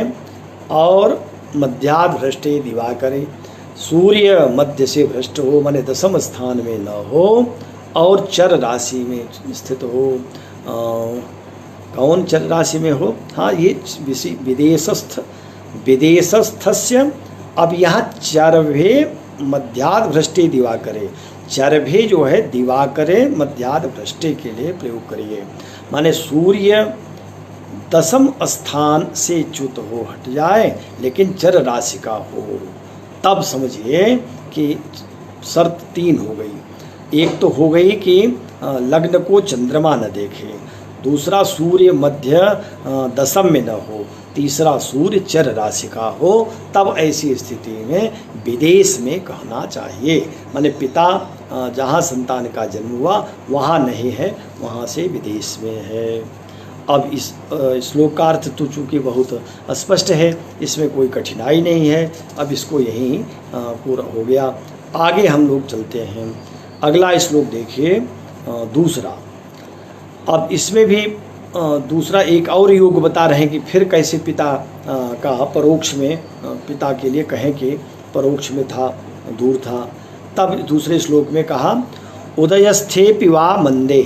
और मध्याद् भ्रष्टे दिवाकरे, सूर्य मध्य से भ्रष्ट हो माने दशम स्थान में न हो और चर राशि में स्थित हो। कौन चर राशि में हो? हाँ, ये विदेशस्थस्य। अब यहाँ चरभे मध्याद् भ्रष्टे दिवाकरे, चरभे जो है दिवाकरे मध्याद् भ्रष्टे के लिए प्रयोग करिए, माने सूर्य दशम स्थान से च्युत हो, हट जाए, लेकिन चर राशि का हो, तब समझिए कि शर्त तीन हो गई। एक तो हो गई कि लग्न को चंद्रमा न देखे, दूसरा सूर्य मध्य दशम में न हो, तीसरा सूर्य चर राशि का हो, तब ऐसी स्थिति में विदेश में कहना चाहिए, माने पिता जहाँ संतान का जन्म हुआ वहाँ नहीं है, वहाँ से विदेश में है। अब इस श्लोकार्थ तो चूँकि बहुत स्पष्ट है, इसमें कोई कठिनाई नहीं है, अब इसको यहीं पूरा हो गया। आगे हम लोग चलते हैं। अगला श्लोक देखिए, दूसरा। अब इसमें भी दूसरा एक और योग बता रहे हैं कि फिर कैसे पिता का परोक्ष में, पिता के लिए कहें कि परोक्ष में था, दूर था। तब दूसरे श्लोक में कहा, उदयस्थे पिवा मंदे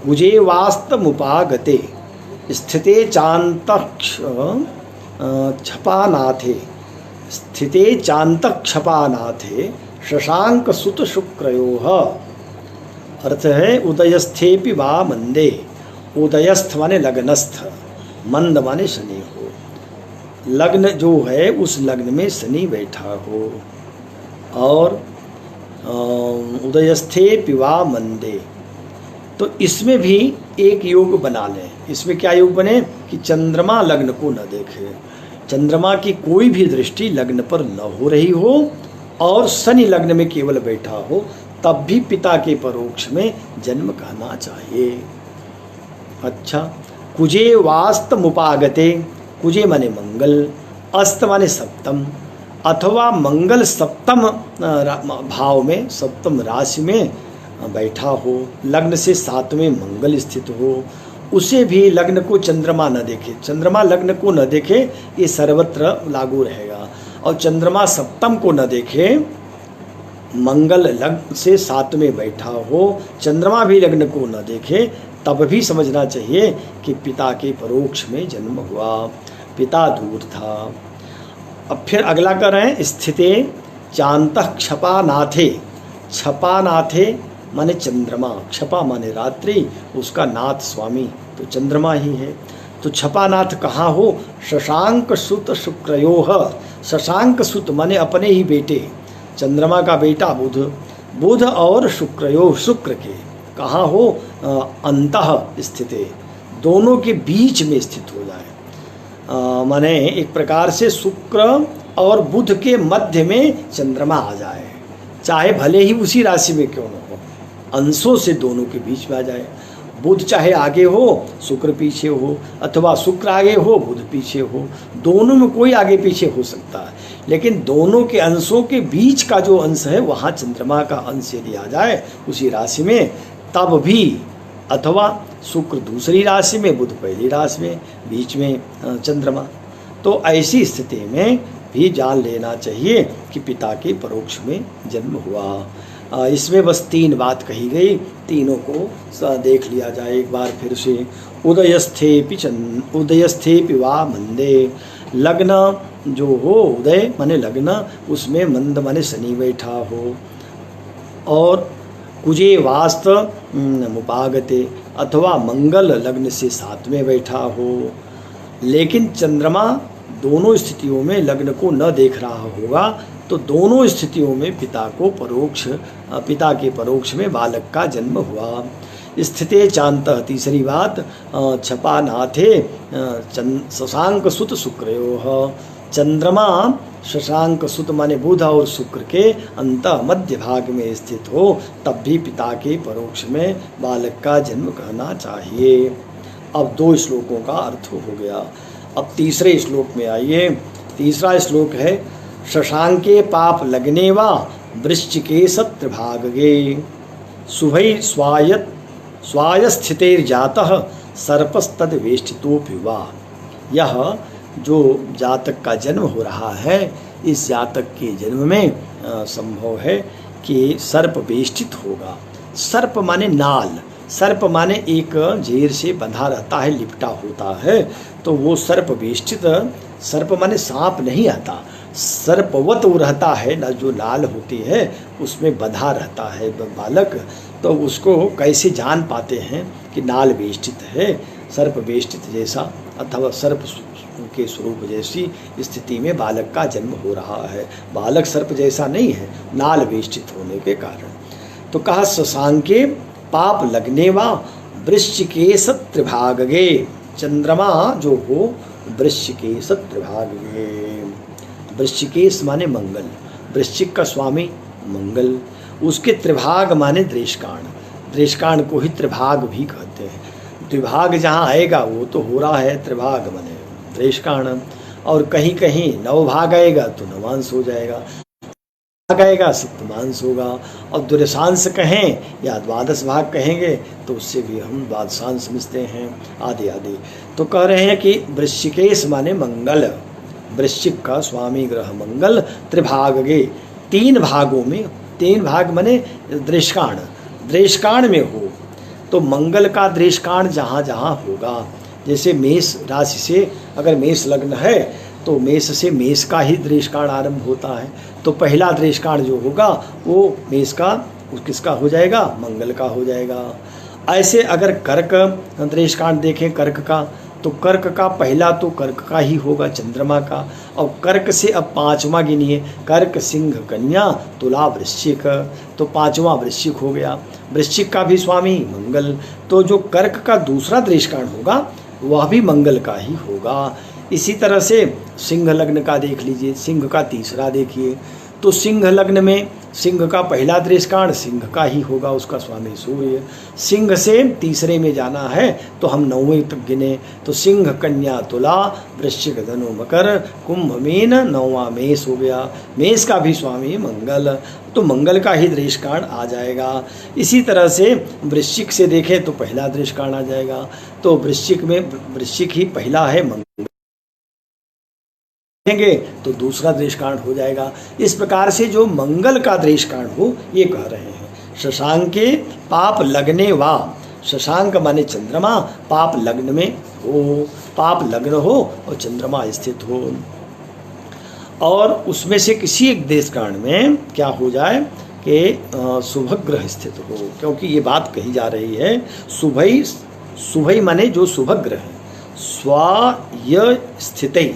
कुजे वास्तमुपागते स्थिते चान्तक्ष क्षपानाथे, स्थिते चान्तक्षपानाथे शशांक सुत शुक्रयोः। अर्थ है उदयस्थेपि वा मंदे, उदयस्थ माने लग्नस्थ, मंद माने शनि हो, लग्न जो है उस लग्न में शनि बैठा हो, और उदयस्थेपि वा मंदे, तो इसमें भी एक योग बना लें। इसमें क्या योग बने कि चंद्रमा लग्न को न देखे, चंद्रमा की कोई भी दृष्टि लग्न पर न हो रही हो और शनि लग्न में केवल बैठा हो, तब भी पिता के परोक्ष में जन्म कहना चाहिए। अच्छा, कुजे वास्तमुपागते, कुजे माने मंगल, अस्त माने सप्तम, अथवा मंगल सप्तम भाव में, सप्तम राशि में बैठा हो, लग्न से सातवें मंगल स्थित हो, उसे भी लग्न को चंद्रमा न देखे, चंद्रमा लग्न को न देखे ये सर्वत्र लागू रहेगा, और चंद्रमा सप्तम को न देखे, मंगल लग्न से सातवें बैठा हो, चंद्रमा भी लग्न को न देखे, तब भी समझना चाहिए कि पिता के परोक्ष में जन्म हुआ, पिता दूर था। अब फिर अगला कर रहे हैं, स्थिते चांतः क्षपा नाथे। क्षपा नाथे माने चंद्रमा, क्षपा माने रात्रि, उसका नाथ स्वामी तो चंद्रमा ही है। तो क्षपानाथ कहाँ हो? शशांक सुत शुक्रयोः। शशांक सुत माने अपने ही बेटे, चंद्रमा का बेटा बुध, बुध और शुक्रयोः शुक्र के कहाँ हो? अंतः स्थिते, दोनों के बीच में स्थित हो जाए। माने एक प्रकार से शुक्र और बुध के मध्य में चंद्रमा आ जाए, चाहे भले ही उसी राशि में क्यों न हो, अंशों से दोनों के बीच में आ जाए। बुध चाहे आगे हो, शुक्र पीछे हो, अथवा शुक्र आगे हो, बुध पीछे हो, दोनों में कोई आगे पीछे हो सकता है, लेकिन दोनों के अंशों के बीच का जो अंश है वहाँ चंद्रमा का अंश यदि आ जाए उसी राशि में, तब भी, अथवा शुक्र दूसरी राशि में, बुध पहली राशि में, बीच में चंद्रमा, तो ऐसी स्थिति में भी जान लेना चाहिए कि पिता के परोक्ष में जन्म हुआ। इसमें बस 3 बात कही गई, तीनों को देख लिया जाए एक बार फिर से। उदयस्थेपि वा मंदे, लग्न जो हो, उदय माने लग्न, उसमें मंद माने शनि बैठा हो, और कुजे वास्त मुपागते, अथवा मंगल लग्न से 7 में बैठा हो, लेकिन चंद्रमा दोनों स्थितियों में लग्न को न देख रहा होगा, तो दोनों स्थितियों में पिता के परोक्ष में बालक का जन्म हुआ। स्थिते चांतः, तीसरी बात, छपा नाथे शशांक सुत शुक्रयोः। चंद्रमा शशांक सुत माने बुध और शुक्र के अंत मध्य भाग में स्थित हो, तब भी पिता के परोक्ष में बालक का जन्म कहना चाहिए। अब 2 श्लोकों का अर्थ हो गया। अब तीसरे श्लोक में आइए। तीसरा श्लोक है, शशांके पाप लगने वा वृश्चिके सत्रिभागे, शुभै स्वायस्थितेर्जातः सर्पस्तद वेष्टितोऽपि वा। यह जो जातक का जन्म हो रहा है, इस जातक के जन्म में संभव है कि सर्प वेष्टित होगा। सर्प माने नाल, सर्प माने एक जेर से बंधा रहता है, लिपटा होता है, तो वो सर्प वेष्टित, सर्प माने सांप नहीं आता, सर्पवत वो रहता है ना, जो नाल होती है उसमें बंधा रहता है बालक, तो उसको कैसे जान पाते हैं कि नाल वेष्टित है, सर्प वेष्टित जैसा अथवा सर्प के स्वरूप जैसी स्थिति में बालक का जन्म हो रहा है। बालक सर्प जैसा नहीं है, नाल वेष्टित होने के कारण। तो कहा, शशांके पाप लगने वा वृश्चिकेश त्रिभागे, चंद्रमा जो हो वृश्चिकेश त्रिभागे। वृश्चिकेश माने मंगल, वृश्चिक का स्वामी मंगल, उसके त्रिभाग माने दृष्काण, दृष्काण को ही त्रिभाग भी कहते हैं। त्रिभाग जहाँ आएगा वो तो हो रहा है, त्रिभाग माने दृष्काण, और कहीं कहीं 9 भाग आएगा तो नवांश हो जाएगा, भाग आएगा सप्तमांश होगा, और द्विदशांश कहें या 12 भाग कहेंगे तो उससे भी हम द्वादशांश समझते हैं, आदि आदि। तो कह रहे हैं कि वृश्चिकेश माने मंगल, वृश्चिक का स्वामी ग्रह मंगल, त्रिभागे 3 भागों में, 3 भाग माने दृष्काण, दृष्काण में हो, तो मंगल का दृष्काण जहाँ जहाँ होगा, जैसे मेष राशि से अगर मेष लग्न है तो मेष से मेष का ही दृष्काण आरंभ होता है, तो पहला दृष्काण जो होगा वो मेष का, किसका हो जाएगा? मंगल का हो जाएगा। ऐसे अगर कर्क दृष्कांड देखें कर्क का, तो कर्क का पहला तो कर्क का ही होगा, चंद्रमा का, और कर्क से अब 5वां गिनिए, कर्क सिंह कन्या तुला वृश्चिक, तो 5वां वृश्चिक हो गया। वृश्चिक का भी स्वामी मंगल, तो जो कर्क का दूसरा दृष्कांड होगा वह भी मंगल का ही होगा। इसी तरह से सिंह लग्न का देख लीजिए, सिंह का तीसरा देखिए, तो सिंह लग्न में सिंह का पहला दृष्कांड सिंह का ही होगा, उसका स्वामी सूर्य। सिंह से तीसरे में जाना है तो हम 9वें तक गिने, तो सिंह कन्या तुला वृश्चिक धनु मकर कुंभ मीन, 9वां मेष हो गया। मेष का भी स्वामी मंगल, तो मंगल का ही दृष्कांड आ जाएगा। इसी तरह से वृश्चिक से देखें तो पहला दृष्कांड आ जाएगा, तो वृश्चिक में वृश्चिक ही पहला है, मंगल देखेंगे तो दूसरा दृष्कांड हो जाएगा। इस प्रकार से जो मंगल का दृष्कांड हो ये कह रहे हैं। शशांके पाप लगने वा, शशांक माने चंद्रमा, पाप लग्न में हो, पाप लग्न हो और चंद्रमा स्थित हो। और उसमें से किसी एक देश कांड में क्या हो जाए कि शुभग्रह स्थित हो, क्योंकि ये बात कही जा रही है शुभई, शुभई माने जो शुभग्रह है, स्वाय स्थितई,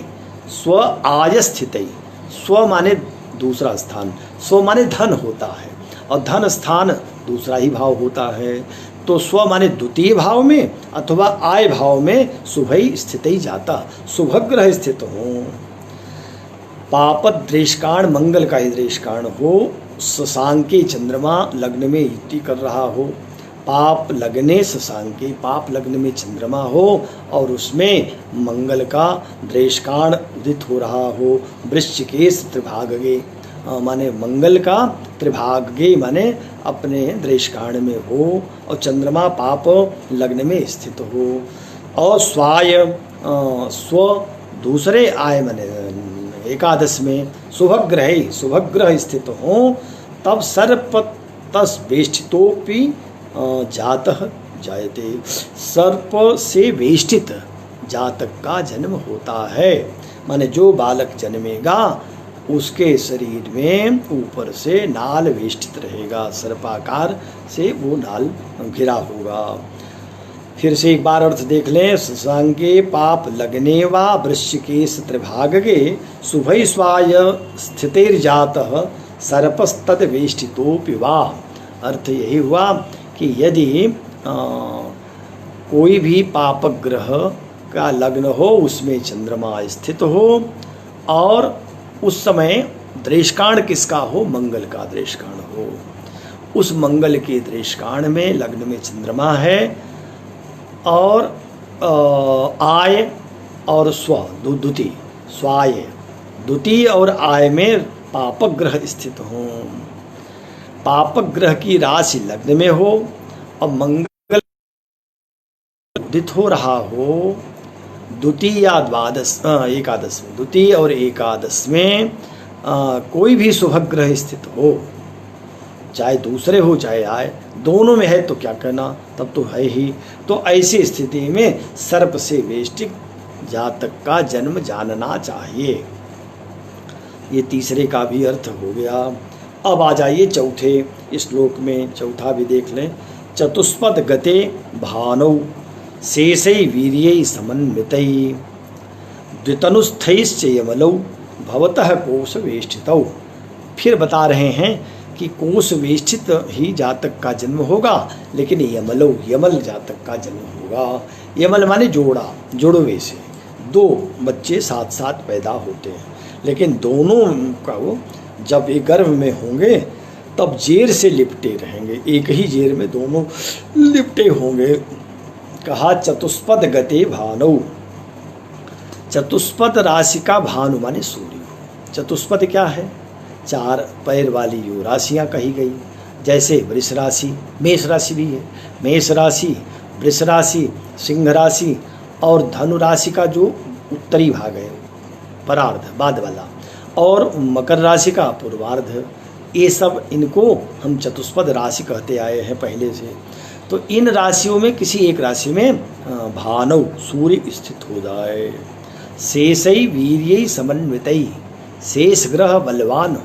स्व आय स्थितई, स्व माने दूसरा स्थान, स्व माने धन होता है और धन स्थान दूसरा ही भाव होता है, तो स्व माने द्वितीय भाव में अथवा आय भाव में शुभई स्थितई जाता, शुभग्रह स्थित हो। पापत द्रेशकाण, मंगल का ही द्रेशकाण हो, शशांके चंद्रमा लग्न में युति कर रहा हो, पाप लगने शशांके, पाप लग्न में चंद्रमा हो और उसमें मंगल का द्रेशकाण उदित हो रहा हो, वृश्चिके त्रिभागे माने मंगल का त्रिभागे माने अपने द्रेशकाण में हो और चंद्रमा पाप लग्न में स्थित हो, और स्वाय स्व दूसरे आय माने एकादश में शुभग्रह, शुभग्रह स्थित हो, तब सर्प तस वेष्टितोपि जातः जायते, सर्प से वेष्टित जातक का जन्म होता है, माने जो बालक जन्मेगा उसके शरीर में ऊपर से नाल वेष्टित रहेगा, सर्पाकार से वो नाल घिरा होगा। फिर से एक बार अर्थ देख लें, शशांके पाप लगने वा वृश्चिके त्रिभागे शुभै स्वाय स्थितिर्जातः सर्पस्तद वेष्टितोपि वा। अर्थ यही हुआ कि यदि कोई भी पापक ग्रह का लग्न हो, उसमें चंद्रमा स्थित हो और उस समय द्रेशकाण किसका हो, मंगल का द्रेशकाण हो, उस मंगल के द्रेशकाण में लग्न में चंद्रमा है और आय और स्व द्वितीय, स्वाय द्वितीय और आय में पापक ग्रह स्थित हों, पापक ग्रह की राशि लग्न में हो और मंगल उदित हो रहा हो, द्वितीय या द्वादश एकादश में, द्वितीय और एकादश में कोई भी शुभग्रह स्थित हो, चाहे दूसरे हो चाहे आए, दोनों में है तो क्या कहना, तब तो है ही। तो ऐसी स्थिति में सर्प से वेष्टित जातक का जन्म जानना चाहिए। ये तीसरे का भी अर्थ हो गया। अब आ जाइए चौथे श्लोक में, चौथा भी देख लें। चतुष्पद गते भानौ शेषै वीर्यै समन्वितै द्वितनुस्थैश्च यमलौ भवतः कोश वेष्टितौ। फिर बता रहे हैं कि कोश वेष्टित ही जातक का जन्म होगा, लेकिन यमलौ यमल जातक का जन्म होगा। यमल माने जोड़ा, जुड़वे से दो बच्चे साथ साथ पैदा होते हैं, लेकिन दोनों का वो जब एक गर्भ में होंगे तब जेर से लिपटे रहेंगे, एक ही जेर में दोनों लिपटे होंगे। कहा चतुष्पद गते भानौ, चतुष्पद राशि का भानु माने सूर्य। चतुष्पद क्या है, चार पैर वाली जो राशियाँ कही गई, जैसे वृष राशि, मेष राशि भी है, मेष राशि, वृष राशि, सिंह राशि और धनु राशि का जो उत्तरी भाग है परार्ध बाद वाला, और मकर राशि का पूर्वार्ध, ये सब इनको हम चतुष्पद राशि कहते आए हैं पहले से। तो इन राशियों में किसी एक राशि में भानौ सूर्य स्थित हो जाए। शेषै वीर्यै समन्वितै, शेष ग्रह बलवान हो,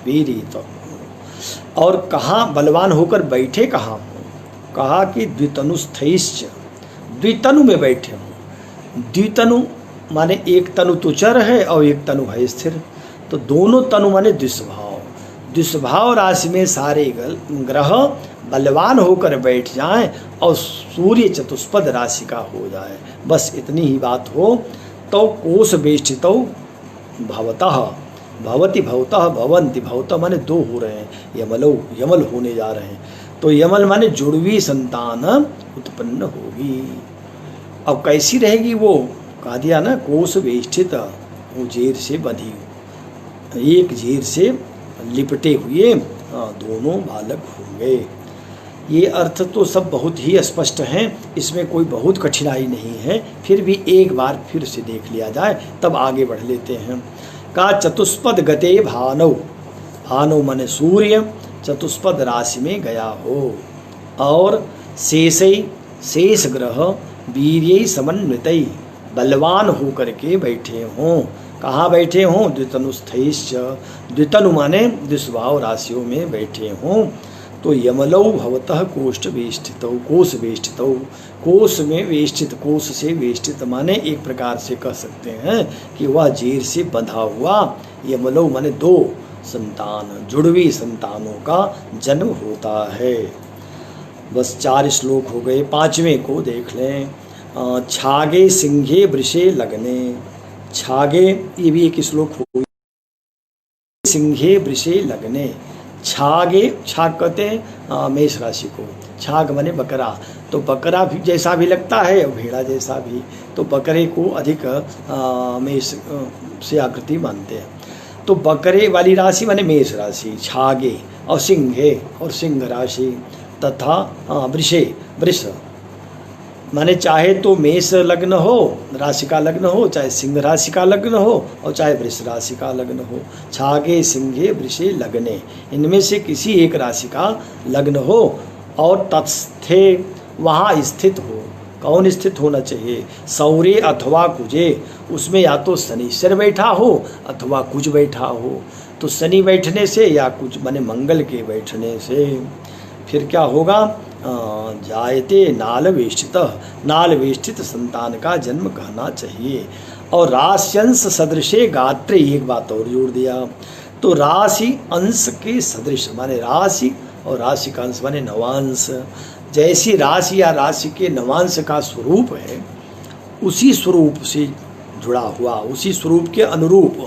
वीर्य तो, और कहाँ बलवान होकर बैठे कहाँ हो, कहा कि द्वितनुस्थैश्च, द्वितनु में बैठे हों। द्वितनु माने एक तनु तो चर है और एक तनु है स्थिर, तो दोनों तनु माने द्विस्वभाव, द्विस्वभाव राशि में सारे ग्रह बलवान होकर बैठ जाएं और सूर्य चतुष्पद राशि का हो जाए, बस इतनी ही बात हो तो कोश वेष्टितौ भवतः, भवति भवतः, भवन्ति भवतः माने दो हो रहे हैं, यमलो यमल होने जा रहे हैं, तो यमल माने जुड़वी संतान उत्पन्न होगी। अब कैसी रहेगी वो, कहा दिया ना कोश वेष्टित, वो जेर से बंधी, एक जेर से लिपटे हुए दोनों बालक होंगे। ये अर्थ तो सब बहुत ही स्पष्ट हैं, इसमें कोई बहुत कठिनाई नहीं है, फिर भी एक बार फिर से देख लिया जाए तब आगे बढ़ लेते हैं। का चतुष्पद गते भानौ, भानौ माने सूर्य चतुष्पद राशि में गया हो, और शेषै शेष ग्रह वीर्यै समन्वितै बलवान होकर के बैठे हों। कहाँ बैठे हों, द्वितनुस्थैश्च, द्वितनु माने द्विस्वभाव राशियों में बैठे हों। तो यमलौ भवतः कोष्ठ वेष्टितौ, कोष वेष्टितौ, कोष में वेष्टित, कोष से वेष्टित माने एक प्रकार से कह सकते हैं कि वह जेर से बंधा हुआ। यमलौ माने दो संतान, जुड़वी संतानों का जन्म होता है। बस 4 श्लोक हो गए, 5वें को देख लें। छागे सिंघे वृषे लगने, छागे ये भी एक श्लोक हो, सिंघे वृषे लगने। छागे, छाग कहते हैं मेष राशि को, छाग माने बकरा, तो बकरा भी जैसा भी लगता है और भेड़ा जैसा भी, तो बकरे को अधिक मेष से आकृति मानते हैं। तो बकरे वाली राशि माने मेष राशि, छागे और सिंघे और सिंह राशि तथा वृषे, वृष माने चाहे तो मेष लग्न हो, राशि का लग्न हो, चाहे सिंह राशि का लग्न हो और चाहे वृष राशि का लग्न हो। छागे सिंघे वृषे लगने, इनमें से किसी एक राशि का लग्न हो और तत्स्थे वहाँ स्थित हो। कौन स्थित होना चाहिए? सौरे अथवा कुजे, उसमें या तो शनिश्चर बैठा हो अथवा कुज बैठा हो। तो शनि बैठने से या कुछ माने मंगल के बैठने से फिर क्या होगा? जायते नाल वेष्टित, नाल वेष्टित संतान का जन्म कहना चाहिए। और राश्यंश सदृशे गात्रे, एक बात और जोड़ दिया, तो राशि अंश के सदृश माने राशि और राशि का अंश माने नवांश। जैसी राशि या राशि के नवांश का स्वरूप है, उसी स्वरूप से जुड़ा हुआ, उसी स्वरूप के अनुरूप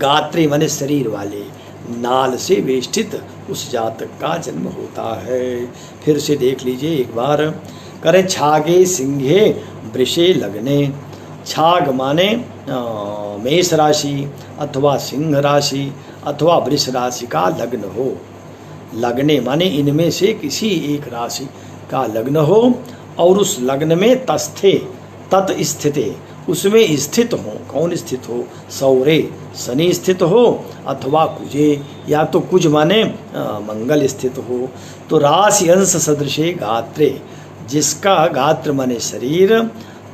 गात्रे माने शरीर वाले नाल से वेष्टित उस जातक का जन्म होता है। फिर से देख लीजिए एक बार, करें छागे सिंघे वृषे लगने। छाग माने मेष राशि अथवा सिंह राशि अथवा वृष राशि का लग्न हो। लगने माने इनमें से किसी एक राशि का लग्न हो और उस लग्न में तस्थे, तत् स्थिते, उसमें स्थित हो। कौन स्थित हो? सौरे शनि स्थित हो अथवा कुजे, या तो कुज माने मंगल स्थित हो। तो राशि अंश सदृशे गात्रे, जिसका गात्र माने शरीर,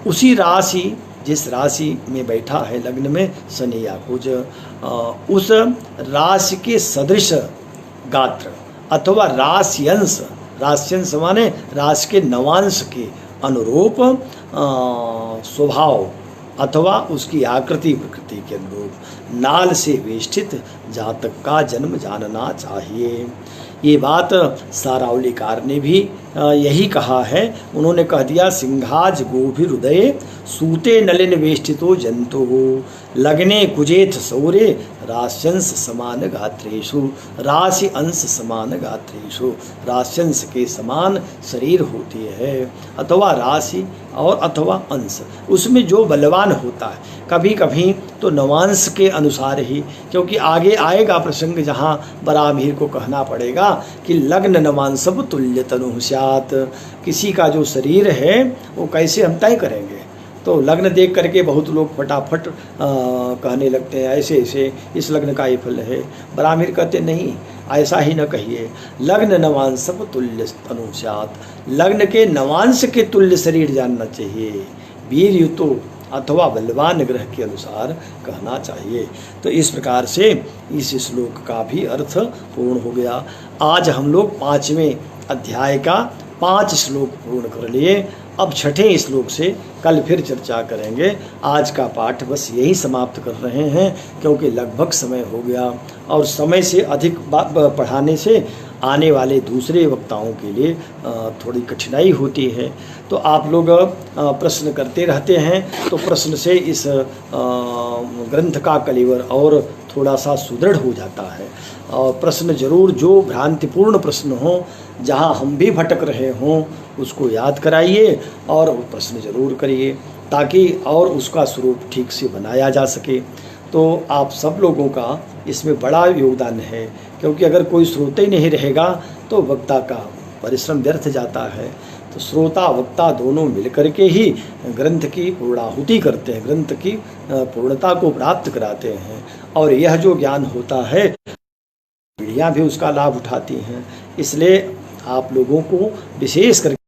उसी राशि जिस राशि में बैठा है लग्न में शनि या कुज, उस राशि के सदृश गात्र अथवा राशियंश, राशियंश माने राशि के नवांश के अनुरूप स्वभाव अथवा उसकी आकृति प्रकृति के अनुरूप नाल से वेष्टित जातक का जन्म जानना चाहिए। ये बात सारावलीकार ने भी यही कहा है। उन्होंने कह दिया, सिंहाज गोभी हृदय सूते नलिन वेष्टितो जंतु लगने कुजेथ सौरे राश्यंश समान गात्रेषु। राशि अंश समान गात्रेषु, राश्यंश के समान शरीर होती है अथवा राशि और अथवा अंश, उसमें जो बलवान होता है। कभी कभी तो नवांश के अनुसार ही, क्योंकि आगे आएगा प्रसंग जहाँ बरामीर को कहना पड़ेगा कि लग्न नवांसब तुल्य तनु स्यात्। किसी का जो शरीर है वो कैसे हम तय करेंगे? तो लग्न देख करके बहुत लोग फटाफट कहने लगते हैं ऐसे ऐसे इस लग्न का ये फल है। बरामीर कहते नहीं, ऐसा ही न कहिए। लग्न नवांसब तुल्य तनु स्यात्, लग्न के नवांश के तुल्य शरीर जानना चाहिए। वीर युतो अथवा बलवान ग्रह के अनुसार कहना चाहिए। तो इस प्रकार से इस श्लोक का भी अर्थ पूर्ण हो गया। आज हम लोग 5वें अध्याय का 5 श्लोक पूर्ण कर लिए। अब 6ठे श्लोक से कल फिर चर्चा करेंगे। आज का पाठ बस यही समाप्त कर रहे हैं, क्योंकि लगभग समय हो गया और समय से अधिक पढ़ाने से आने वाले दूसरे वक्ताओं के लिए थोड़ी कठिनाई होती है। तो आप लोग प्रश्न करते रहते हैं, तो प्रश्न से इस ग्रंथ का कलेवर और थोड़ा सा सुदृढ़ हो जाता है। और प्रश्न जरूर, जो भ्रांतिपूर्ण प्रश्न हो, जहां हम भी भटक रहे हों, उसको याद कराइए और वो प्रश्न जरूर करिए, ताकि और उसका स्वरूप ठीक से बनाया जा सके। तो आप सब लोगों का इसमें बड़ा योगदान है, क्योंकि अगर कोई श्रोता ही नहीं रहेगा तो वक्ता का परिश्रम व्यर्थ जाता है। तो श्रोता वक्ता दोनों मिलकर के ही ग्रंथ की पूर्णाहुति करते हैं, ग्रंथ की पूर्णता को प्राप्त कराते हैं। और यह जो ज्ञान होता है, पीढ़ियाँ भी उसका लाभ उठाती हैं। इसलिए आप लोगों को विशेष करके